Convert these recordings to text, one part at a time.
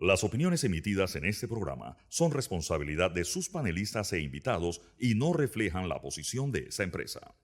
Las opiniones emitidas en este programa son responsabilidad de sus panelistas e invitados y no reflejan la posición de esa empresa.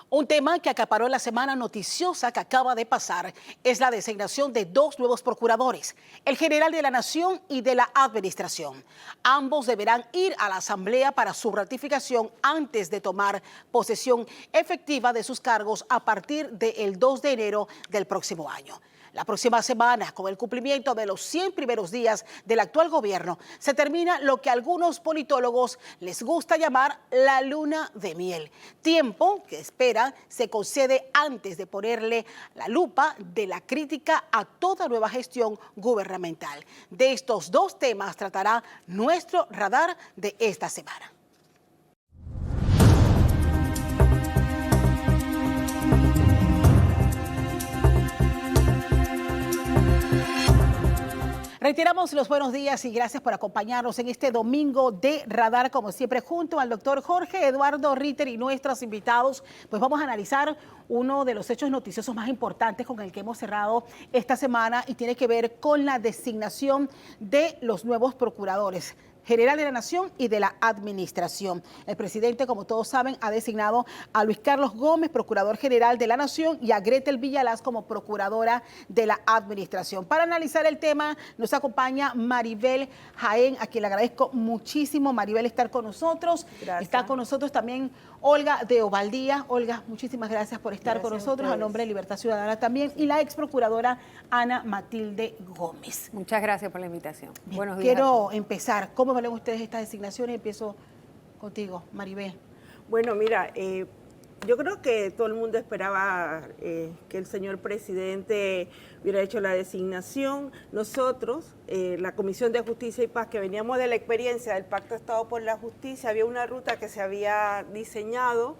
Un tema que acaparó la semana noticiosa que acaba de pasar es la designación de dos nuevos procuradores, el general de la Nación y de la Administración. Ambos deberán ir a la Asamblea para su ratificación antes de tomar posesión efectiva de sus cargos a partir del 2 de enero del próximo año. La próxima semana, con el cumplimiento de los 100 primeros días del actual gobierno, se termina lo que a algunos politólogos les gusta llamar la luna de miel, tiempo que espera se concede antes de ponerle la lupa de la crítica a toda nueva gestión gubernamental. De estos dos temas tratará nuestro radar de esta semana. Reiteramos los buenos días y gracias por acompañarnos en este domingo de Radar, como siempre, junto al doctor Jorge Eduardo Ritter y nuestros invitados. Pues vamos a analizar uno de los hechos noticiosos más importantes con el que hemos cerrado esta semana y tiene que ver con la designación de los nuevos procuradores general de la Nación y de la Administración. El presidente, como todos saben, ha designado a Luis Carlos Gómez, procurador general de la Nación, y a Gretel Villalaz como procuradora de la Administración. Para analizar el tema nos acompaña Maribel Jaén, a quien le agradezco muchísimo, Maribel, estar con nosotros. Gracias. Está con nosotros también Olga de Ovaldía. Olga, muchísimas gracias por estar con nosotros, a nombre de Libertad Ciudadana también, y la ex procuradora Ana Matilde Gómez. Muchas gracias por la invitación. Bien, buenos días. Quiero empezar. ¿Cómo ven ustedes estas designaciones? Empiezo contigo, Maribel. Bueno, mira, yo creo que todo el mundo esperaba que el señor presidente hubiera hecho la designación. Nosotros, la Comisión de Justicia y Paz, que veníamos de la experiencia del Pacto Estado por la Justicia, había una ruta que se había diseñado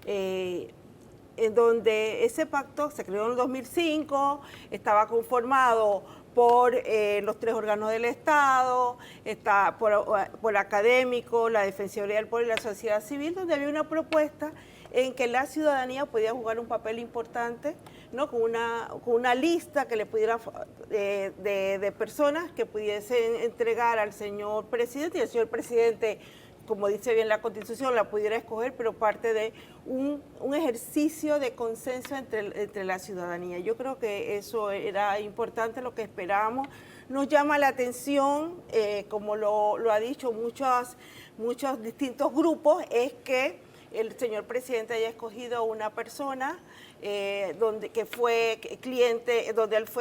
en donde ese pacto se creó en el 2005, estaba conformado por los tres órganos del Estado, está por académicos, la Defensoría del Pueblo y la sociedad civil, donde había una propuesta en que la ciudadanía podía jugar un papel importante, ¿no? con una lista que le pudiera de personas que pudiesen entregar al señor presidente, y el señor presidente, como dice bien la Constitución, la pudiera escoger, pero parte de un ejercicio de consenso entre la ciudadanía. Yo creo que eso era importante, lo que esperábamos. Nos llama la atención, como lo ha dicho muchos distintos grupos, es que el señor presidente haya escogido una persona donde él fue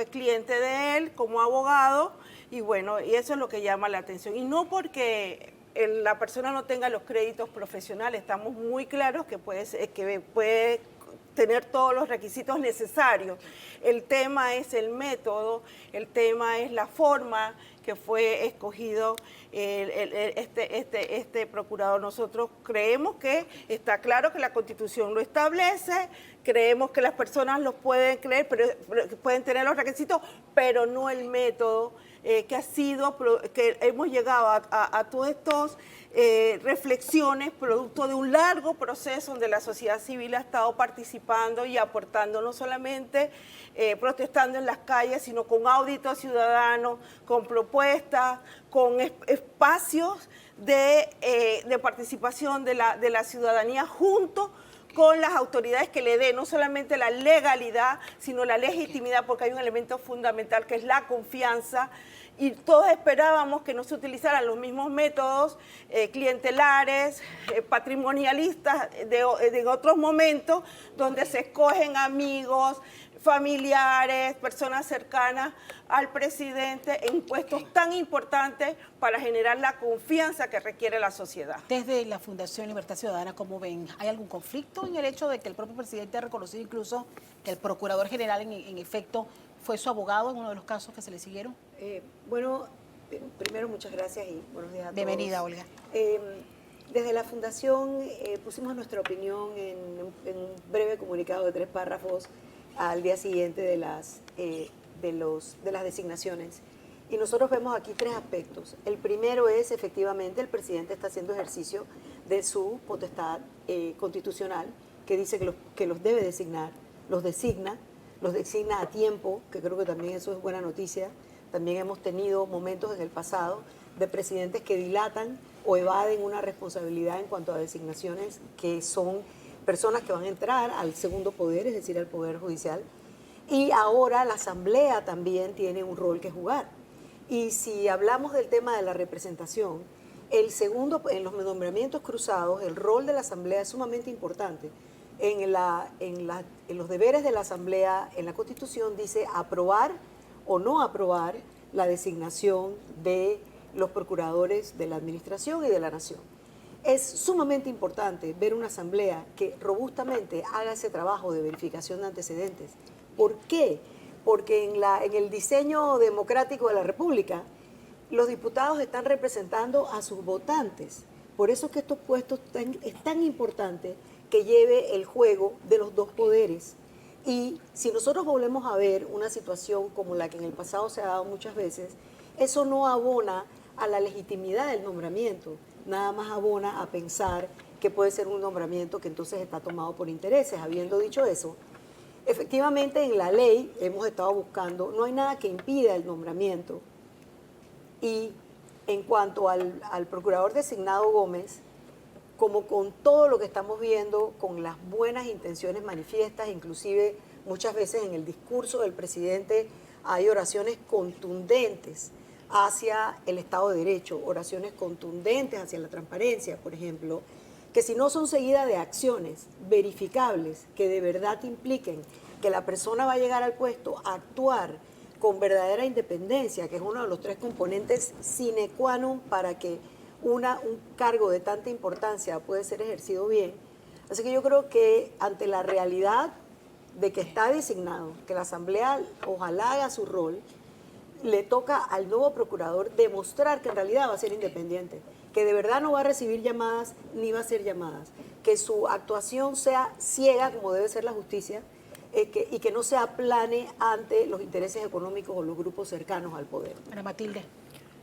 cliente de él como abogado, y bueno, y eso es lo que llama la atención. Y no porque la persona no tenga los créditos profesionales, estamos muy claros que puede tener todos los requisitos necesarios. El tema es el método, el tema es la forma que fue escogido este procurador. Nosotros creemos que está claro que la Constitución lo establece, creemos que las personas los pueden creer, pero pueden tener los requisitos, pero no el método que hemos llegado a todos estos reflexiones producto de un largo proceso donde la sociedad civil ha estado participando y aportando, no solamente protestando en las calles, sino con auditos ciudadanos, con propuestas, con espacios de participación de la ciudadanía junto con las autoridades que le den no solamente la legalidad, sino la legitimidad, porque hay un elemento fundamental que es la confianza, y todos esperábamos que no se utilizaran los mismos métodos clientelares, patrimonialistas de otros momentos, donde se escogen amigos, familiares, personas cercanas al presidente en puestos tan importantes para generar la confianza que requiere la sociedad. Desde la Fundación Libertad Ciudadana, ¿cómo ven? ¿Hay algún conflicto en el hecho de que el propio presidente ha reconocido incluso que el procurador general en efecto fue su abogado en uno de los casos que se le siguieron? Primero muchas gracias y buenos días a todos. Bienvenida, Olga. Desde la Fundación pusimos nuestra opinión en un breve comunicado de 3 párrafos al día siguiente de las designaciones. Y nosotros vemos aquí 3 aspectos. El primero es, efectivamente, el presidente está haciendo ejercicio de su potestad constitucional que dice que los debe designar, los designa a tiempo, que creo que también eso es buena noticia. También hemos tenido momentos en el pasado de presidentes que dilatan o evaden una responsabilidad en cuanto a designaciones que son personas que van a entrar al segundo poder, es decir, al Poder Judicial. Y ahora la Asamblea también tiene un rol que jugar. Y si hablamos del tema de la representación, en los nombramientos cruzados, el rol de la Asamblea es sumamente importante. En los deberes de la Asamblea, en la Constitución dice aprobar o no aprobar la designación de los procuradores de la Administración y de la Nación. Es sumamente importante ver una Asamblea que robustamente haga ese trabajo de verificación de antecedentes. ¿Por qué? Porque en el diseño democrático de la República, los diputados están representando a sus votantes. Por eso es que estos puestos es tan importante que lleve el juego de los dos poderes. Y si nosotros volvemos a ver una situación como la que en el pasado se ha dado muchas veces, eso no abona a la legitimidad del nombramiento, nada más abona a pensar que puede ser un nombramiento que entonces está tomado por intereses. Habiendo dicho eso, efectivamente en la ley hemos estado buscando, no hay nada que impida el nombramiento. Y en cuanto al procurador designado Gómez, como con todo lo que estamos viendo, con las buenas intenciones manifiestas, inclusive muchas veces en el discurso del presidente hay oraciones contundentes hacia el Estado de Derecho, oraciones contundentes hacia la transparencia, por ejemplo, que si no son seguidas de acciones verificables que de verdad impliquen que la persona va a llegar al puesto a actuar con verdadera independencia, que es uno de los 3 componentes sine qua non para que un cargo de tanta importancia puede ser ejercido bien. Así que yo creo que ante la realidad de que está designado, que la Asamblea ojalá haga su rol, le toca al nuevo procurador demostrar que en realidad va a ser independiente, que de verdad no va a recibir llamadas ni va a hacer llamadas, que su actuación sea ciega como debe ser la justicia, y que no se aplane ante los intereses económicos o los grupos cercanos al poder. Ana Matilde.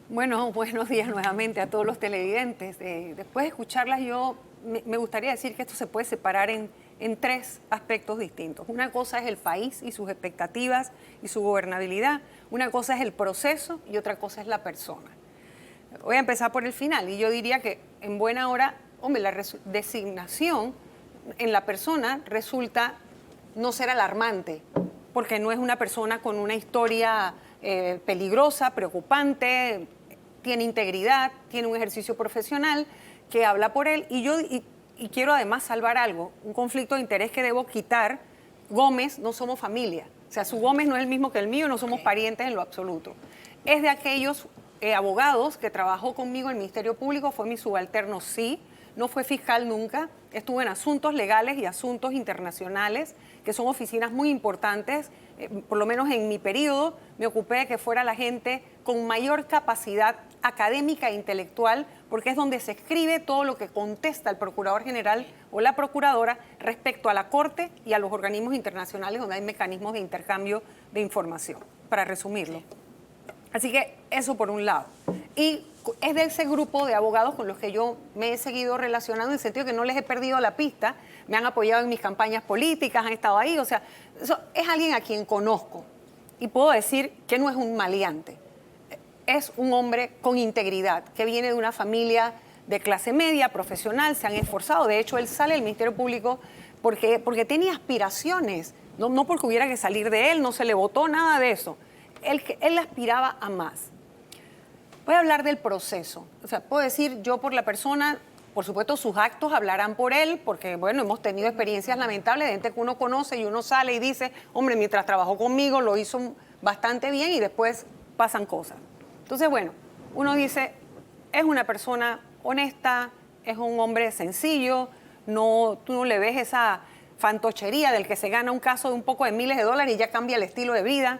Bueno, buenos días nuevamente a todos los televidentes. Después de escucharlas, me gustaría decir que esto se puede separar en 3 aspectos distintos. Una cosa es el país y sus expectativas y su gobernabilidad. Una cosa es el proceso y otra cosa es la persona. Voy a empezar por el final y yo diría que en buena hora, hombre, la designación en la persona resulta no ser alarmante, porque no es una persona con una historia peligrosa, preocupante, tiene integridad, tiene un ejercicio profesional que habla por él. Y quiero además salvar algo, un conflicto de interés que debo quitar. Gómez, no somos familia. O sea, su Gómez no es el mismo que el mío, no somos parientes en lo absoluto. Es de aquellos abogados que trabajó conmigo en el Ministerio Público, fue mi subalterno, sí, no fue fiscal nunca, estuvo en asuntos legales y asuntos internacionales, que son oficinas muy importantes. Por lo menos en mi periodo me ocupé de que fuera la gente con mayor capacidad académica e intelectual, porque es donde se escribe todo lo que contesta el Procurador General o la Procuradora respecto a la Corte y a los organismos internacionales donde hay mecanismos de intercambio de información, para resumirlo. Así que eso por un lado. Y es de ese grupo de abogados con los que yo me he seguido relacionando, en el sentido que no les he perdido la pista, me han apoyado en mis campañas políticas, han estado ahí, o sea, eso es alguien a quien conozco y puedo decir que no es un maleante, es un hombre con integridad, que viene de una familia de clase media, profesional, se han esforzado. De hecho, él sale del Ministerio Público porque tenía aspiraciones, no porque hubiera que salir de él, no se le votó nada de eso. Él aspiraba a más. Voy a hablar del proceso. O sea, puedo decir yo por la persona, por supuesto sus actos hablarán por él, porque bueno, hemos tenido experiencias lamentables de gente que uno conoce y uno sale y dice, hombre, mientras trabajó conmigo lo hizo bastante bien y después pasan cosas. Entonces, bueno, uno dice, es una persona honesta, es un hombre sencillo, tú no le ves esa fantochería del que se gana un caso de un poco de miles de dólares y ya cambia el estilo de vida.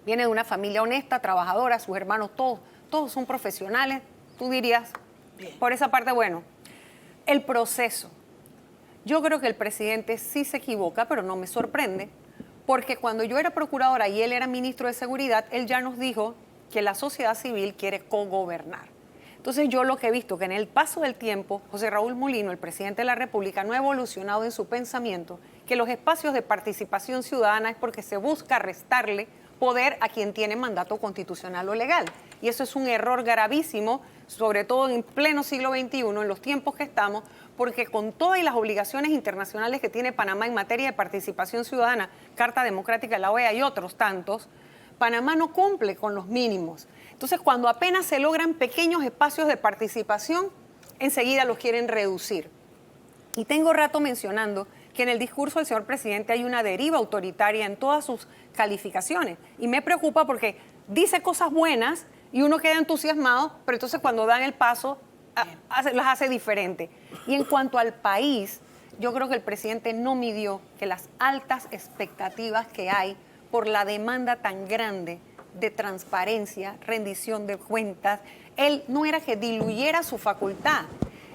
Viene de una familia honesta, trabajadora, sus hermanos todos son profesionales. Tú dirías, por esa parte, bueno, el proceso. Yo creo que el presidente sí se equivoca, pero no me sorprende, porque cuando yo era procuradora y él era ministro de Seguridad, él ya nos dijo que la sociedad civil quiere cogobernar. Entonces yo lo que he visto que en el paso del tiempo, José Raúl Mulino, el presidente de la República, no ha evolucionado en su pensamiento, que los espacios de participación ciudadana es porque se busca restarle poder a quien tiene mandato constitucional o legal. Y eso es un error gravísimo, sobre todo en pleno siglo XXI, en los tiempos que estamos, porque con todas las obligaciones internacionales que tiene Panamá en materia de participación ciudadana, Carta Democrática de la OEA y otros tantos, Panamá no cumple con los mínimos. Entonces, cuando apenas se logran pequeños espacios de participación, enseguida los quieren reducir. Y tengo rato mencionando que en el discurso del señor presidente hay una deriva autoritaria en todas sus calificaciones. Y me preocupa porque dice cosas buenas y uno queda entusiasmado, pero entonces cuando dan el paso, las hace diferente. Y en cuanto al país, yo creo que el presidente no midió que las altas expectativas que hay por la demanda tan grande de transparencia, rendición de cuentas, él no era que diluyera su facultad,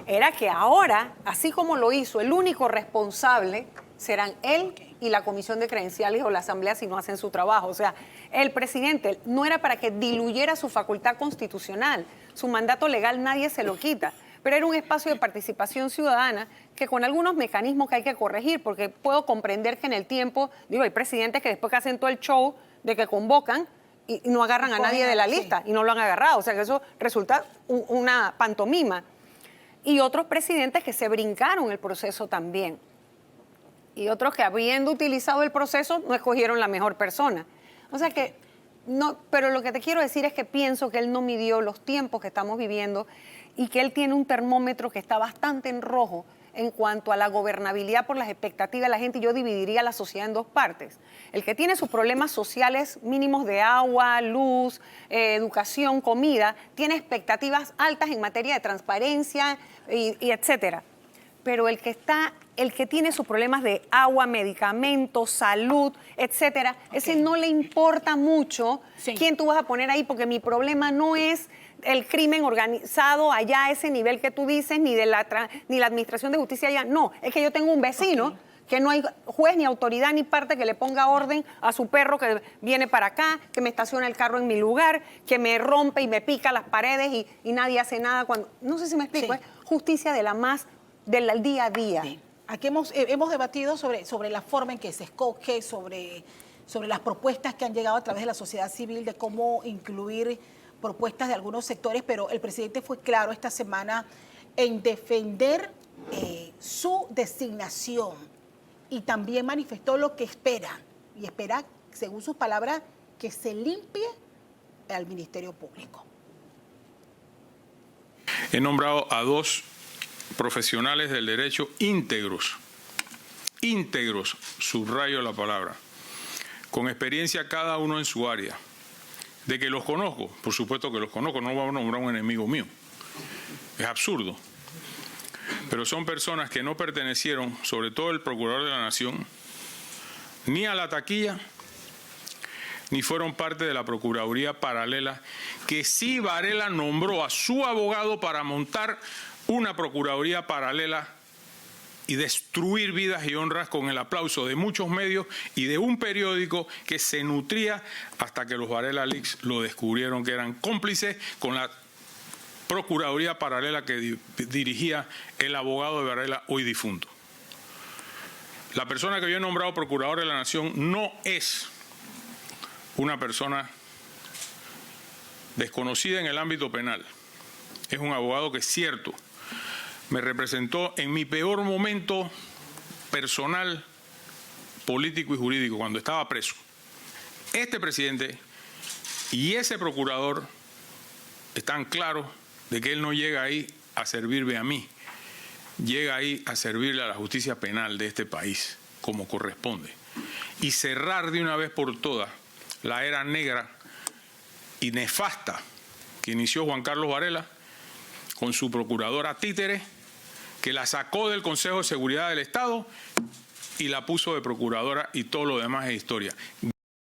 era que ahora, así como lo hizo, el único responsable serán él y la Comisión de Credenciales o la Asamblea si no hacen su trabajo. O sea, el presidente no era para que diluyera su facultad constitucional, su mandato legal nadie se lo quita, pero era un espacio de participación ciudadana que con algunos mecanismos que hay que corregir, porque puedo comprender que en el tiempo, digo, hay presidentes que después que hacen todo el show de que convocan y no agarran a nadie de la lista y no lo han agarrado, o sea que eso resulta una pantomima. Y otros presidentes que se brincaron el proceso también. Y otros que habiendo utilizado el proceso no escogieron la mejor persona. O sea que, no, pero lo que te quiero decir es que pienso que él no midió los tiempos que estamos viviendo y que él tiene un termómetro que está bastante en rojo en cuanto a la gobernabilidad por las expectativas de la gente. Yo dividiría la sociedad en dos partes. El que tiene sus problemas sociales mínimos de agua, luz, educación, comida, tiene expectativas altas en materia de transparencia y etcétera. Pero el que tiene sus problemas de agua, medicamentos, salud, etcétera, ese no le importa mucho quién tú vas a poner ahí, porque mi problema no es el crimen organizado allá a ese nivel que tú dices, ni la administración de justicia allá. No, es que yo tengo un vecino que no hay juez ni autoridad ni parte que le ponga orden a su perro que viene para acá, que me estaciona el carro en mi lugar, que me rompe y me pica las paredes y nadie hace nada cuando... No sé si me explico, es justicia del día a día. Sí. Aquí hemos debatido sobre la forma en que se escoge, sobre las propuestas que han llegado a través de la sociedad civil, de cómo incluir propuestas de algunos sectores, pero el presidente fue claro esta semana en defender su designación y también manifestó lo que espera, y espera, según sus palabras, que se limpie al Ministerio Público. He nombrado a 2 profesionales del derecho íntegros, subrayo la palabra, con experiencia cada uno en su área. De que los conozco, por supuesto que los conozco, no voy a nombrar un enemigo mío. Es absurdo. Pero son personas que no pertenecieron, sobre todo el Procurador de la Nación, ni a la taquilla, ni fueron parte de la Procuraduría paralela, que sí Varela nombró a su abogado para montar una Procuraduría paralela y destruir vidas y honras con el aplauso de muchos medios y de un periódico que se nutría hasta que los Varela Leaks lo descubrieron que eran cómplices con la Procuraduría paralela que dirigía el abogado de Varela, hoy difunto. La persona que yo he nombrado Procurador de la Nación no es una persona desconocida en el ámbito penal. Es un abogado que es cierto, me representó en mi peor momento personal, político y jurídico, cuando estaba preso. Este presidente y ese procurador están claros de que él no llega ahí a servirme a mí, llega ahí a servirle a la justicia penal de este país, como corresponde, y cerrar de una vez por todas la era negra y nefasta que inició Juan Carlos Varela con su procuradora títere, que la sacó del Consejo de Seguridad del Estado y la puso de procuradora, y todo lo demás es historia.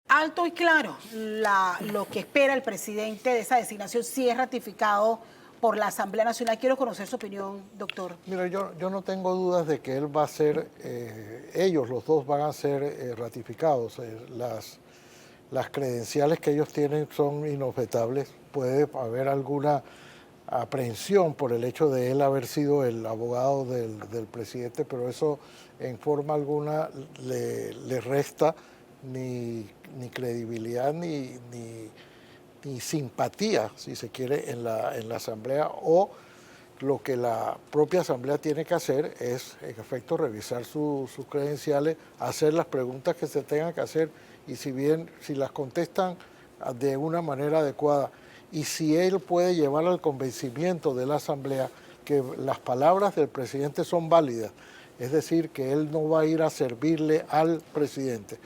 Alto y claro, lo que espera el presidente de esa designación sí es ratificado por la Asamblea Nacional. Quiero conocer su opinión, doctor. Mira, yo no tengo dudas de que él va a ser, ellos los dos van a ser ratificados. Las credenciales que ellos tienen son inobjetables. Puede haber alguna aprehensión por el hecho de él haber sido el abogado del presidente, pero eso en forma alguna le resta ni credibilidad ni simpatía, si se quiere, en la Asamblea, o lo que la propia Asamblea tiene que hacer es, en efecto, revisar sus credenciales, hacer las preguntas que se tengan que hacer, y si las contestan de una manera adecuada, y si él puede llevar al convencimiento de la Asamblea que las palabras del presidente son válidas, es decir, que él no va a ir a servirle al presidente.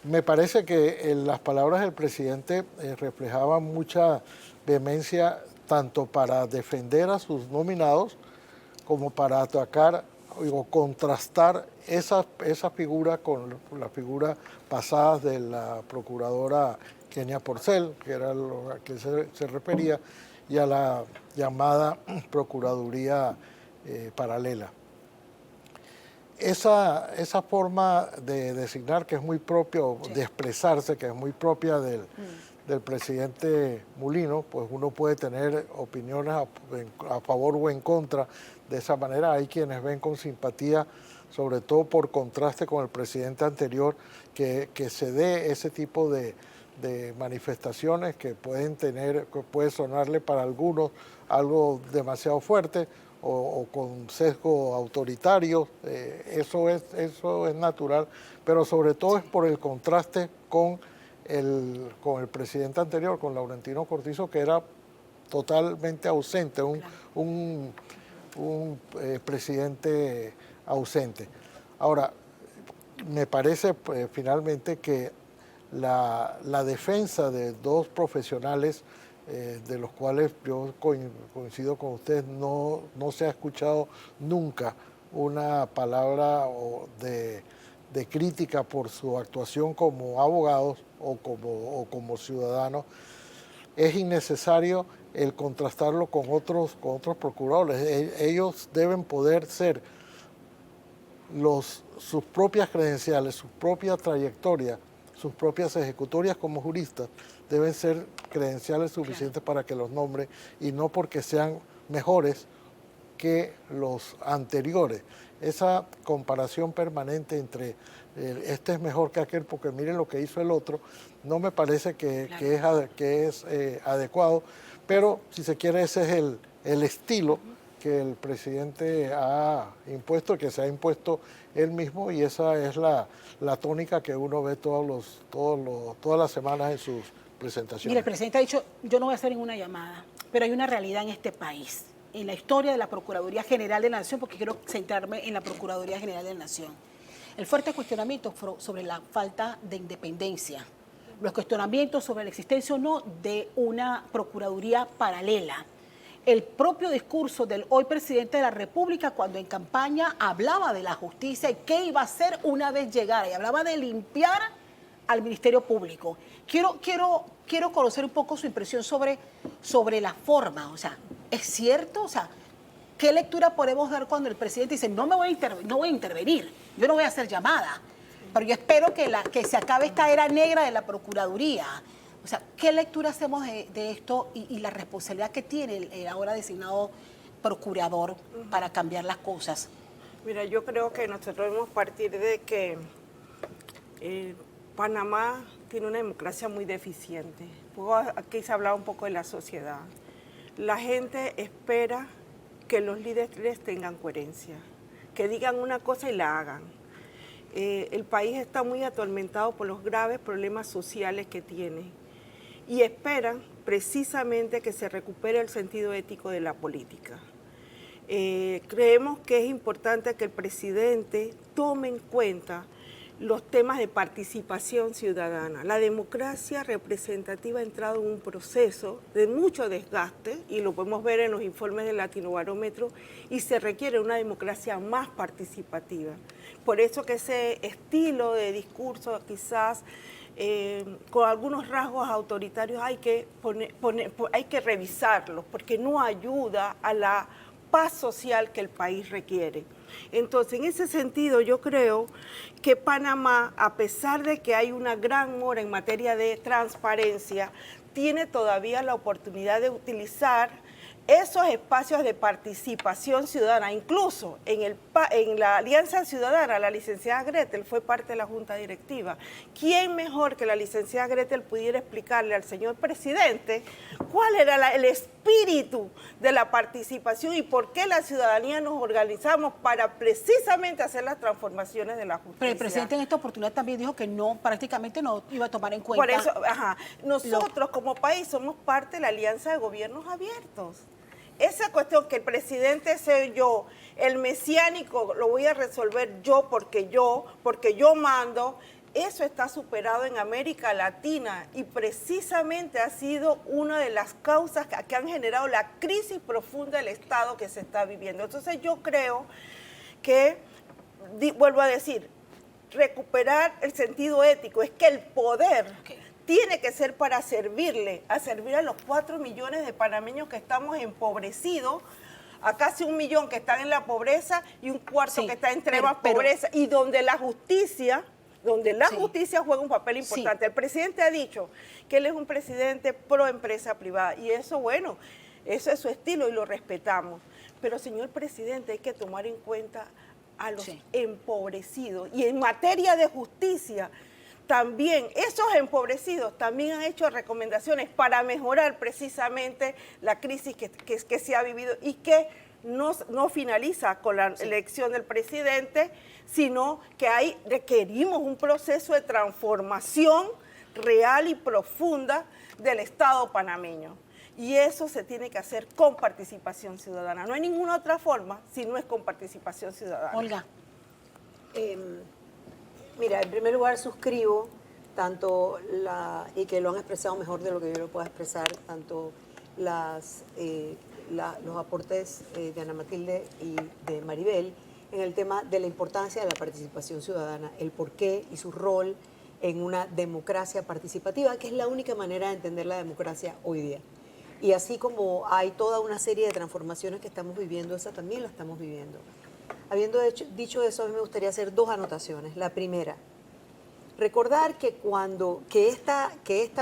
Me parece que las palabras del presidente reflejaban mucha vehemencia tanto para defender a sus nominados como para atacar o contrastar esa figura con la figura pasada de la procuradora Kenia Porcel, que era a que se refería, y a la llamada Procuraduría Paralela. Esa forma de designar, que es muy propio, de expresarse, que es muy propia del presidente Mulino, pues uno puede tener opiniones a favor o en contra de esa manera. Hay quienes ven con simpatía, sobre todo por contraste con el presidente anterior, que se dé ese tipo de manifestaciones que puede sonarle para algunos algo demasiado fuerte o con sesgo autoritario. Eso es natural, pero sobre todo es por el contraste con el presidente anterior, con Laurentino Cortizo, que era totalmente ausente, un presidente ausente. Ahora, me parece finalmente que la defensa de dos profesionales, de los cuales yo coincido con usted, no se ha escuchado nunca una palabra de crítica por su actuación como abogados o como ciudadanos. Es innecesario el contrastarlo con otros procuradores. Ellos deben poder ser sus propias credenciales, su propia trayectoria, sus propias ejecutorias como juristas, deben ser credenciales suficientes para que los nombren, y no porque sean mejores que los anteriores. Esa comparación permanente entre este es mejor que aquel porque miren lo que hizo el otro, no me parece que es adecuado, pero si se quiere ese es el estilo que el presidente ha impuesto, que se ha impuesto él mismo, y esa es la tónica que uno ve todas las semanas en sus presentaciones. Mira, el presidente ha dicho, yo no voy a hacer ninguna llamada, pero hay una realidad en este país, en la historia de la Procuraduría General de la Nación, porque quiero centrarme en la Procuraduría General de la Nación. El fuerte cuestionamiento sobre la falta de independencia, los cuestionamientos sobre la existencia o no de una Procuraduría paralela. El propio discurso del hoy presidente de la República, cuando en campaña hablaba de la justicia y qué iba a hacer una vez llegara, y hablaba de limpiar al Ministerio Público. Quiero conocer un poco su impresión sobre la forma. O sea, ¿es cierto? O sea, ¿qué lectura podemos dar cuando el presidente dice no voy a intervenir, yo no voy a hacer llamada, pero yo espero que se acabe esta era negra de la Procuraduría? O sea, ¿qué lectura hacemos de esto y la responsabilidad que tiene el ahora designado procurador para cambiar las cosas? Mira, yo creo que nosotros debemos partir de que Panamá tiene una democracia muy deficiente. Aquí se ha hablado un poco de la sociedad. La gente espera que los líderes tengan coherencia, que digan una cosa y la hagan. El país está muy atormentado por los graves problemas sociales que tiene y esperan precisamente que se recupere el sentido ético de la política. Creemos que es importante que el presidente tome en cuenta los temas de participación ciudadana. La democracia representativa ha entrado en un proceso de mucho desgaste, y lo podemos ver en los informes del Latinobarómetro, y se requiere una democracia más participativa. Por eso que ese estilo de discurso quizás con algunos rasgos autoritarios hay que revisarlos, porque no ayuda a la paz social que el país requiere. Entonces, en ese sentido, yo creo que Panamá, a pesar de que hay una gran mora en materia de transparencia, tiene todavía la oportunidad de utilizar esos espacios de participación ciudadana, incluso en la Alianza Ciudadana, la licenciada Gretel fue parte de la Junta Directiva. ¿Quién mejor que la licenciada Gretel pudiera explicarle al señor presidente cuál era el espíritu de la participación y por qué la ciudadanía nos organizamos para precisamente hacer las transformaciones de la justicia? Pero el presidente en esta oportunidad también dijo que no, prácticamente no iba a tomar en cuenta. Por eso, nosotros como país somos parte de la Alianza de Gobiernos Abiertos. Esa cuestión que el presidente soy yo, el mesiánico lo voy a resolver yo, porque yo mando, eso está superado en América Latina y precisamente ha sido una de las causas que han generado la crisis profunda del Estado que se está viviendo. Entonces yo creo que, vuelvo a decir, recuperar el sentido ético es que el poder tiene que ser para servir a los 4 millones de panameños que estamos empobrecidos, a casi 1 millón que están en la pobreza y un cuarto que está en extrema pobreza, y donde la justicia juega un papel importante. El presidente ha dicho que él es un presidente pro empresa privada y eso, bueno, eso es su estilo y lo respetamos. Pero, señor presidente, hay que tomar en cuenta a los empobrecidos. Y en materia de justicia, también esos empobrecidos también han hecho recomendaciones para mejorar precisamente la crisis que se ha vivido y que no finaliza con la elección del presidente, sino que requerimos un proceso de transformación real y profunda del Estado panameño. Y eso se tiene que hacer con participación ciudadana. No hay ninguna otra forma si no es con participación ciudadana. Olga. Mira, en primer lugar suscribo tanto y que lo han expresado mejor de lo que yo lo pueda expresar, tanto los aportes de Ana Matilde y de Maribel en el tema de la importancia de la participación ciudadana, el porqué y su rol en una democracia participativa, que es la única manera de entender la democracia hoy día. Y así como hay toda una serie de transformaciones que estamos viviendo, esa también la estamos viviendo. Habiendo dicho eso, a mí me gustaría hacer 2 anotaciones. La primera, recordar que esta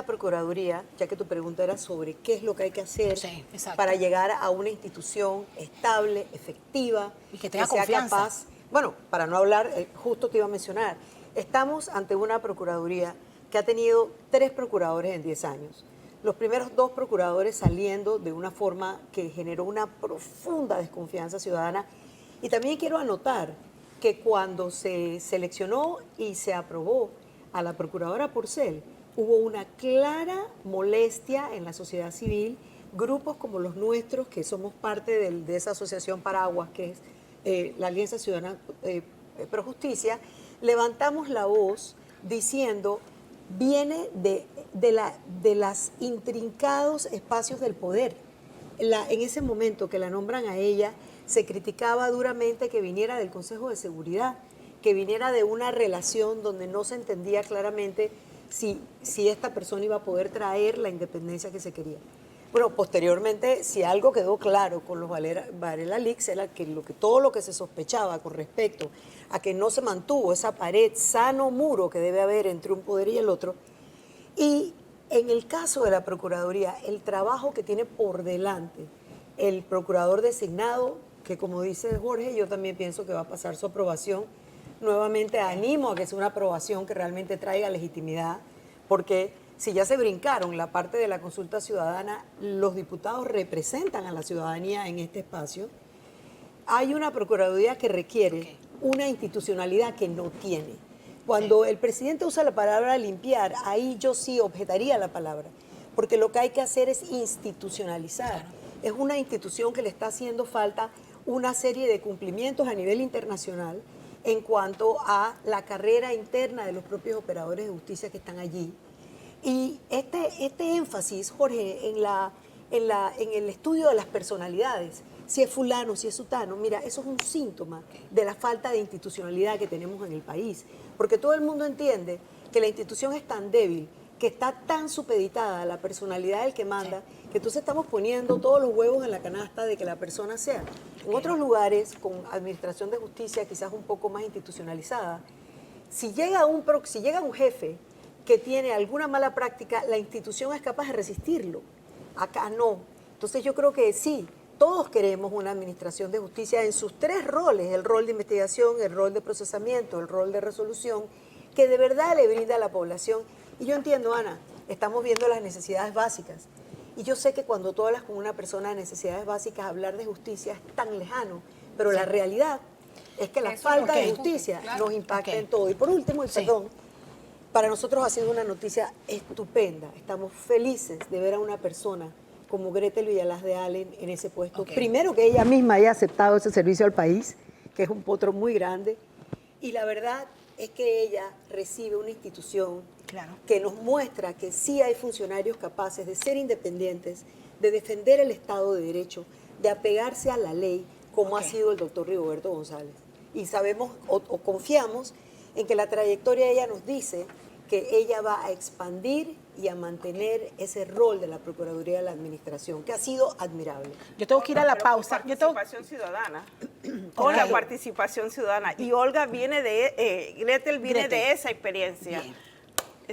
Procuraduría, ya que tu pregunta era sobre qué es lo que hay que hacer para llegar a una institución estable, efectiva, y que tenga sea confianza. capaz, bueno, para no hablar, justo te iba a mencionar, estamos ante una Procuraduría que ha tenido 3 procuradores en 10 años. Los primeros 2 procuradores saliendo de una forma que generó una profunda desconfianza ciudadana. Y también quiero anotar que cuando se seleccionó y se aprobó a la procuradora Porcel, hubo una clara molestia en la sociedad civil, grupos como los nuestros, que somos parte de esa asociación Paraguas, que es la Alianza Ciudadana Pro Justicia, levantamos la voz diciendo, viene de los intrincados espacios del poder. En ese momento que la nombran a ella, se criticaba duramente que viniera del Consejo de Seguridad, que viniera de una relación donde no se entendía claramente si esta persona iba a poder traer la independencia que se quería. Bueno, posteriormente, si algo quedó claro con los Varela Leaks, era que todo lo que se sospechaba con respecto a que no se mantuvo esa pared, sano muro que debe haber entre un poder y el otro. Y en el caso de la Procuraduría, el trabajo que tiene por delante el procurador designado, que como dice Jorge, yo también pienso que va a pasar su aprobación. Nuevamente animo a que sea una aprobación que realmente traiga legitimidad, porque si ya se brincaron la parte de la consulta ciudadana, los diputados representan a la ciudadanía en este espacio. Hay una Procuraduría que requiere una institucionalidad que no tiene. Cuando el presidente usa la palabra limpiar, ahí yo sí objetaría la palabra, porque lo que hay que hacer es institucionalizar. Es una institución que le está haciendo falta una serie de cumplimientos a nivel internacional en cuanto a la carrera interna de los propios operadores de justicia que están allí. Y este énfasis, Jorge, en el estudio de las personalidades, si es fulano, si es sutano, mira, eso es un síntoma de la falta de institucionalidad que tenemos en el país, porque todo el mundo entiende que la institución es tan débil, que está tan supeditada a la personalidad del que manda, que entonces estamos poniendo todos los huevos en la canasta de que la persona sea. En otros lugares, con administración de justicia quizás un poco más institucionalizada, si llega un jefe que tiene alguna mala práctica, la institución es capaz de resistirlo. Acá no. Entonces yo creo que sí, todos queremos una administración de justicia en sus 3 roles, el rol de investigación, el rol de procesamiento, el rol de resolución, que de verdad le brinda a la población. Y yo entiendo, Ana, estamos viendo las necesidades básicas. Y yo sé que cuando tú hablas con una persona de necesidades básicas, hablar de justicia es tan lejano, pero la realidad es que la falta de justicia nos impacta en todo. Y por último, el perdón, para nosotros ha sido una noticia estupenda. Estamos felices de ver a una persona como Gretel Villalaz de Allen en ese puesto. Primero, que ella misma haya aceptado ese servicio al país, que es un potro muy grande. Y la verdad es que ella recibe una institución que nos muestra que sí hay funcionarios capaces de ser independientes, de defender el Estado de Derecho, de apegarse a la ley, como ha sido el doctor Rigoberto González. Y sabemos o confiamos en que la trayectoria de ella nos dice que ella va a expandir y a mantener ese rol de la Procuraduría de la Administración, que ha sido admirable. Yo tengo que ir a la pausa. Participación ciudadana. Con la participación ciudadana. Y Olga viene Gretel viene de esa experiencia.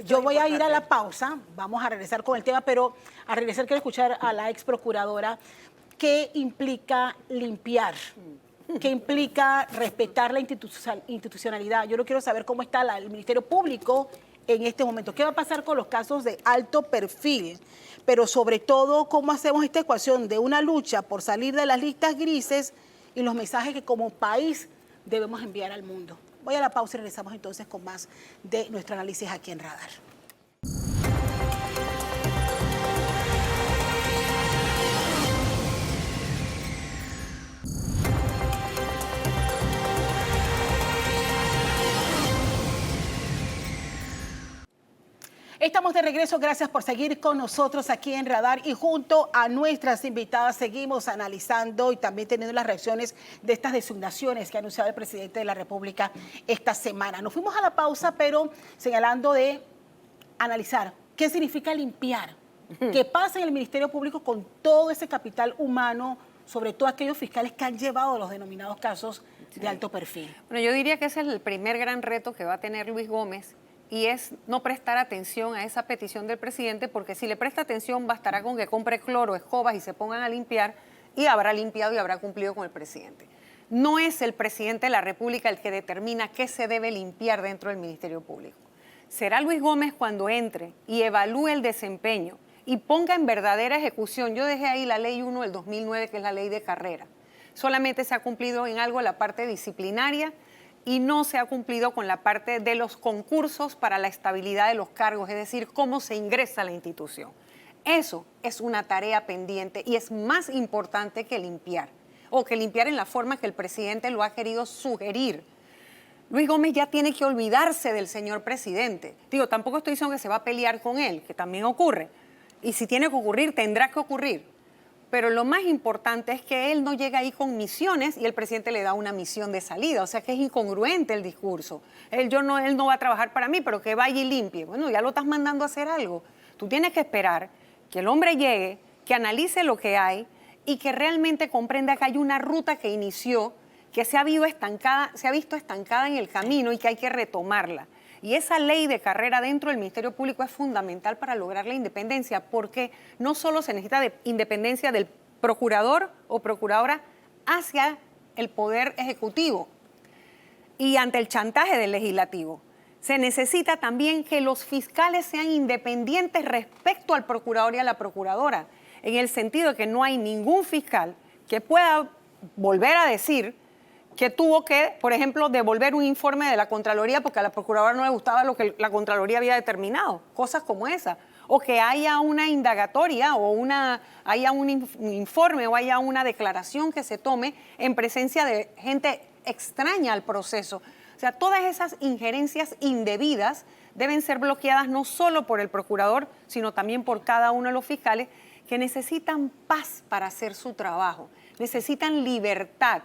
Yo voy a ir a la pausa, vamos a regresar con el tema, pero a regresar quiero escuchar a la ex procuradora. ¿Qué implica limpiar? ¿Qué implica respetar la institucionalidad? Yo no quiero saber cómo está el Ministerio Público en este momento. ¿Qué va a pasar con los casos de alto perfil? Pero sobre todo, ¿cómo hacemos esta ecuación de una lucha por salir de las listas grises y los mensajes que como país debemos enviar al mundo? Voy a la pausa y regresamos entonces con más de nuestro análisis aquí en Radar. Estamos de regreso, gracias por seguir con nosotros aquí en Radar y junto a nuestras invitadas seguimos analizando y también teniendo las reacciones de estas designaciones que ha anunciado el presidente de la República esta semana. Nos fuimos a la pausa, pero señalando de analizar qué significa limpiar, qué pasa en el Ministerio Público con todo ese capital humano, sobre todo aquellos fiscales que han llevado los denominados casos de alto perfil. Bueno, yo diría que ese es el primer gran reto que va a tener Luis Gómez, y es no prestar atención a esa petición del presidente, porque si le presta atención bastará con que compre cloro, escobas y se pongan a limpiar y habrá limpiado y habrá cumplido con el presidente. No es el presidente de la República el que determina qué se debe limpiar dentro del Ministerio Público. Será Luis Gómez cuando entre y evalúe el desempeño y ponga en verdadera ejecución. Yo dejé ahí la Ley 1 del 2009, que es la ley de carrera. Solamente se ha cumplido en algo la parte disciplinaria y no se ha cumplido con la parte de los concursos para la estabilidad de los cargos, es decir, cómo se ingresa a la institución. Eso es una tarea pendiente y es más importante que limpiar, o que limpiar en la forma que el presidente lo ha querido sugerir. Luis Gómez ya tiene que olvidarse del señor presidente. Digo, tampoco estoy diciendo que se va a pelear con él, que también ocurre. Y si tiene que ocurrir, tendrá que ocurrir. Pero lo más importante es que él no llega ahí con misiones y el presidente le da una misión de salida. O sea que es incongruente el discurso. Él no va a trabajar para mí, pero que vaya y limpie. Bueno, ya lo estás mandando a hacer algo. Tú tienes que esperar que el hombre llegue, que analice lo que hay y que realmente comprenda que hay una ruta que inició, que se ha visto estancada en el camino y que hay que retomarla. Y esa ley de carrera dentro del Ministerio Público es fundamental para lograr la independencia, porque no solo se necesita de independencia del procurador o procuradora hacia el Poder Ejecutivo y ante el chantaje del Legislativo. Se necesita también que los fiscales sean independientes respecto al procurador y a la procuradora, en el sentido de que no hay ningún fiscal que pueda volver a decir que tuvo que, por ejemplo, devolver un informe de la Contraloría porque a la Procuradora no le gustaba lo que la Contraloría había determinado, cosas como esa, o que haya una indagatoria o haya un informe o haya una declaración que se tome en presencia de gente extraña al proceso. O sea, todas esas injerencias indebidas deben ser bloqueadas no solo por el Procurador, sino también por cada uno de los fiscales que necesitan paz para hacer su trabajo, necesitan libertad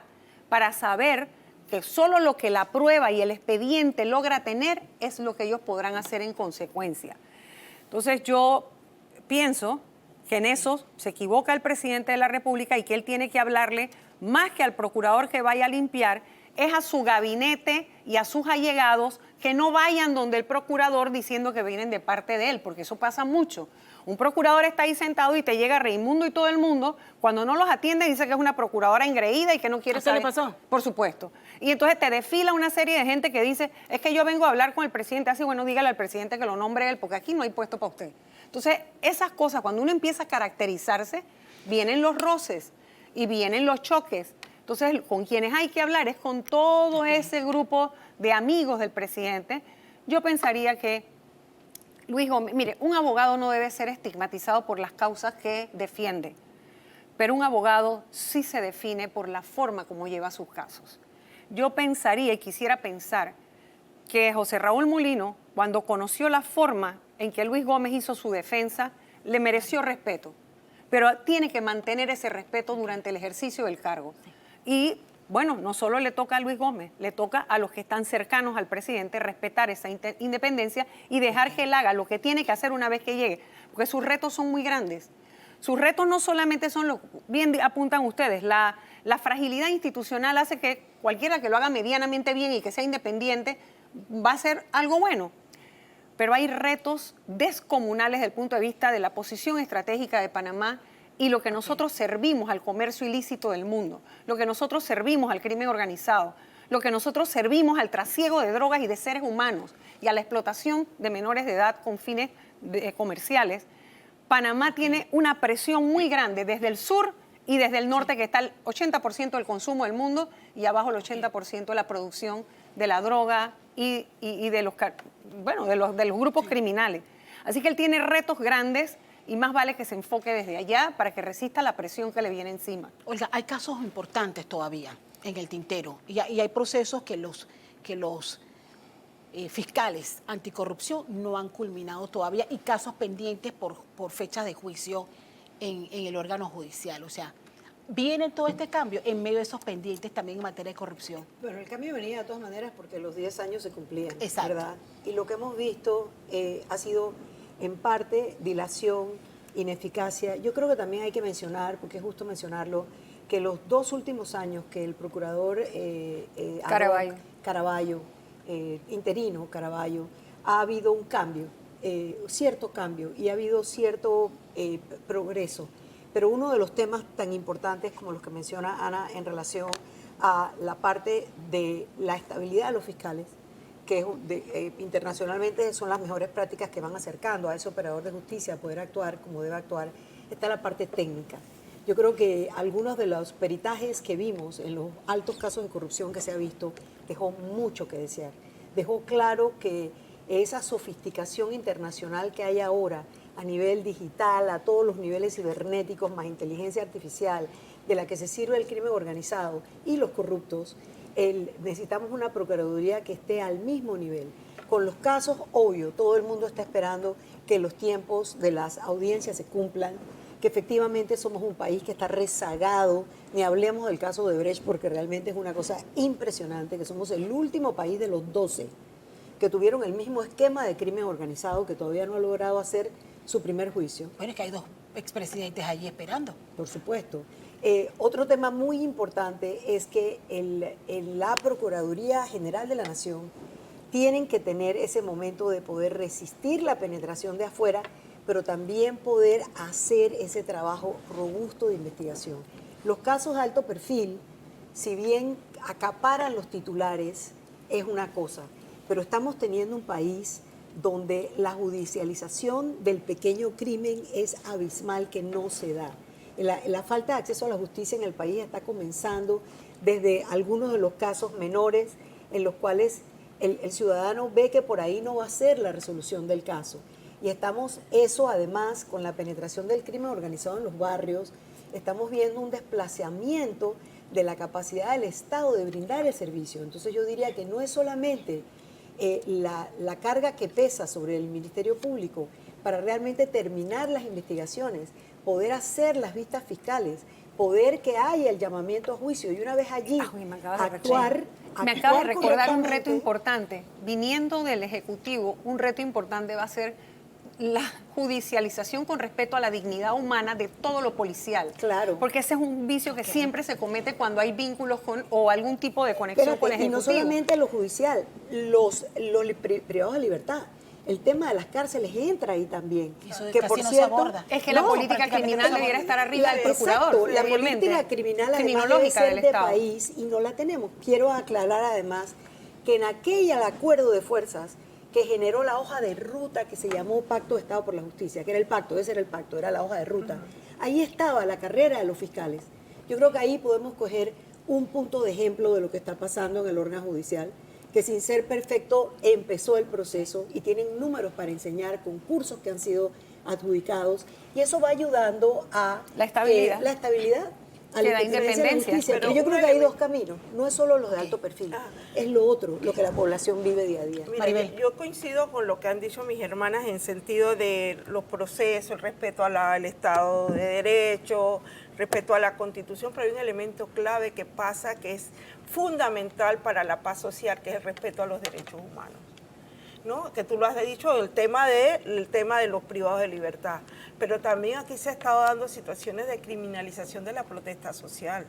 para saber que solo lo que la prueba y el expediente logra tener es lo que ellos podrán hacer en consecuencia. Entonces yo pienso que en eso se equivoca el presidente de la República y que él tiene que hablarle más que al procurador que vaya a limpiar, es a su gabinete y a sus allegados que no vayan donde el procurador diciendo que vienen de parte de él, porque eso pasa mucho. Un procurador está ahí sentado y te llega Raimundo y todo el mundo, cuando no los atiende dice que es una procuradora engreída y que no quiere saber. ¿Qué le pasó? Por supuesto. Y entonces te desfila una serie de gente que dice, es que yo vengo a hablar con el presidente, así bueno, dígale al presidente que lo nombre él, porque aquí no hay puesto para usted. Entonces, esas cosas, cuando uno empieza a caracterizarse, vienen los roces y vienen los choques. Entonces, con quienes hay que hablar es con todo ese grupo de amigos del presidente. Yo pensaría que Luis Gómez, mire, un abogado no debe ser estigmatizado por las causas que defiende, pero un abogado sí se define por la forma como lleva sus casos. Yo pensaría y quisiera pensar que José Raúl Mulino, cuando conoció la forma en que Luis Gómez hizo su defensa, le mereció respeto, pero tiene que mantener ese respeto durante el ejercicio del cargo. Y bueno, no solo le toca a Luis Gómez, le toca a los que están cercanos al presidente respetar esa independencia y dejar que él haga lo que tiene que hacer una vez que llegue, porque sus retos son muy grandes. Sus retos no solamente son lo bien apuntan ustedes, la fragilidad institucional hace que cualquiera que lo haga medianamente bien y que sea independiente va a ser algo bueno. Pero hay retos descomunales desde el punto de vista de la posición estratégica de Panamá y lo que nosotros servimos al comercio ilícito del mundo, lo que nosotros servimos al crimen organizado, lo que nosotros servimos al trasiego de drogas y de seres humanos y a la explotación de menores de edad con fines comerciales. Panamá tiene una presión muy grande desde el sur y desde el norte, que está el 80% del consumo del mundo y abajo el 80% de la producción de la droga y de los grupos criminales. Así que él tiene retos grandes y más vale que se enfoque desde allá para que resista la presión que le viene encima. Oiga, hay casos importantes todavía en el tintero y hay procesos que los fiscales anticorrupción no han culminado todavía y casos pendientes por fechas de juicio en el órgano judicial. O sea, viene todo este cambio en medio de esos pendientes también en materia de corrupción. Bueno, el cambio venía de todas maneras porque los 10 años se cumplían, Exacto. ¿verdad? Y lo que hemos visto ha sido en parte dilación, ineficacia. Yo creo que también hay que mencionar, porque es justo mencionarlo, que los 2 últimos años que el procurador Caraballo, interino Caraballo, ha habido un cambio, cierto cambio, y ha habido cierto progreso. Pero uno de los temas tan importantes como los que menciona Ana en relación a la parte de la estabilidad de los fiscales, que internacionalmente son las mejores prácticas que van acercando a ese operador de justicia a poder actuar como debe actuar, está la parte técnica. Yo creo que algunos de los peritajes que vimos en los altos casos de corrupción que se ha visto dejó mucho que desear. Dejó claro que esa sofisticación internacional que hay ahora a nivel digital, a todos los niveles cibernéticos, más inteligencia artificial, de la que se sirve el crimen organizado y los corruptos, necesitamos una procuraduría que esté al mismo nivel. Con los casos, obvio, todo el mundo está esperando que los tiempos de las audiencias se cumplan, que efectivamente somos un país que está rezagado, ni hablemos del caso de Brecht, porque realmente es una cosa impresionante, que somos el último país de los 12 que tuvieron el mismo esquema de crimen organizado, que todavía no ha logrado hacer su primer juicio. Bueno, es que hay 2 expresidentes allí esperando. Por supuesto. Otro tema muy importante es que la Procuraduría General de la Nación tienen que tener ese momento de poder resistir la penetración de afuera, pero también poder hacer ese trabajo robusto de investigación. Los casos de alto perfil, si bien acaparan los titulares, es una cosa, pero estamos teniendo un país donde la judicialización del pequeño crimen es abismal, que no se da. La falta de acceso a la justicia en el país está comenzando desde algunos de los casos menores en los cuales el ciudadano ve que por ahí no va a ser la resolución del caso. Y estamos, eso además, con la penetración del crimen organizado en los barrios, estamos viendo un desplazamiento de la capacidad del Estado de brindar el servicio. Entonces yo diría que no es solamente la carga que pesa sobre el Ministerio Público para realmente terminar las investigaciones, poder hacer las vistas fiscales, poder que haya el llamamiento a juicio y una vez allí actuar. Me acaba de recordar un reto importante. Viniendo del Ejecutivo, un reto importante va a ser la judicialización con respecto a la dignidad humana de todo lo policial. Claro. Porque ese es un vicio que siempre se comete cuando hay vínculos con o algún tipo de conexión con el Y Ejecutivo. no solamente lo judicial, los privados de libertad. El tema de las cárceles entra ahí también. Eso que casi por no se cierto, aborda. Es que la política prácticamente criminal no se debiera aborda. estar arriba del procurador. Exacto, la obviamente. política criminal además debe criminológica ser del de Estado. país y no la tenemos. Quiero aclarar además que en aquel acuerdo de fuerzas que generó la hoja de ruta que se llamó Pacto de Estado por la Justicia, que era el pacto, ese era el pacto, era la hoja de ruta. Ahí estaba la carrera de los fiscales. Yo creo que ahí podemos coger un punto de ejemplo de lo que está pasando en el órgano judicial, que sin ser perfecto empezó el proceso y tienen números para enseñar, concursos que han sido adjudicados, y eso va ayudando a La estabilidad. la estabilidad, a Que la da independencia de la independencia. justicia. Pero Pero yo un creo que hay elemento- dos caminos, no es solo los de alto perfil, es lo otro, lo que la población vive día a día. Mira, Maribel. yo coincido con lo que han dicho mis hermanas en sentido de los procesos, el respeto al Estado de Derecho, respeto a la Constitución, pero hay un elemento clave que pasa que es fundamental para la paz social, que es el respeto a los derechos humanos. ¿No? Que tú lo has dicho, el tema de los privados de libertad. Pero también aquí se ha estado dando situaciones de criminalización de la protesta social.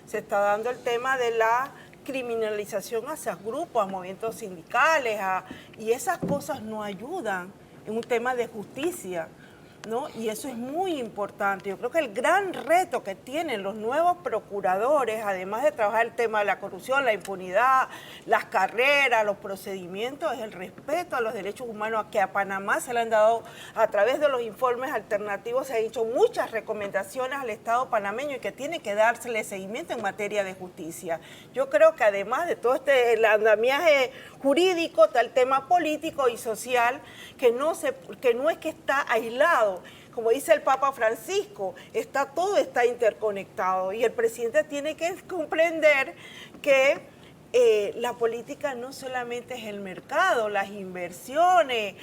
Se está dando el tema de la criminalización hacia grupos, a movimientos sindicales, y esas cosas no ayudan en un tema de justicia, ¿no? Y eso es muy importante. Yo creo que el gran reto que tienen los nuevos procuradores, además de trabajar el tema de la corrupción, la impunidad, las carreras, los procedimientos, es el respeto a los derechos humanos, que a Panamá se le han dado a través de los informes alternativos, se han hecho muchas recomendaciones al Estado panameño y que tiene que dársele seguimiento en materia de justicia. Yo creo que además de todo el andamiaje jurídico, está el tema político y social, que no es que está aislado. Como dice el Papa Francisco, todo está interconectado y el presidente tiene que comprender que la política no solamente es el mercado, las inversiones,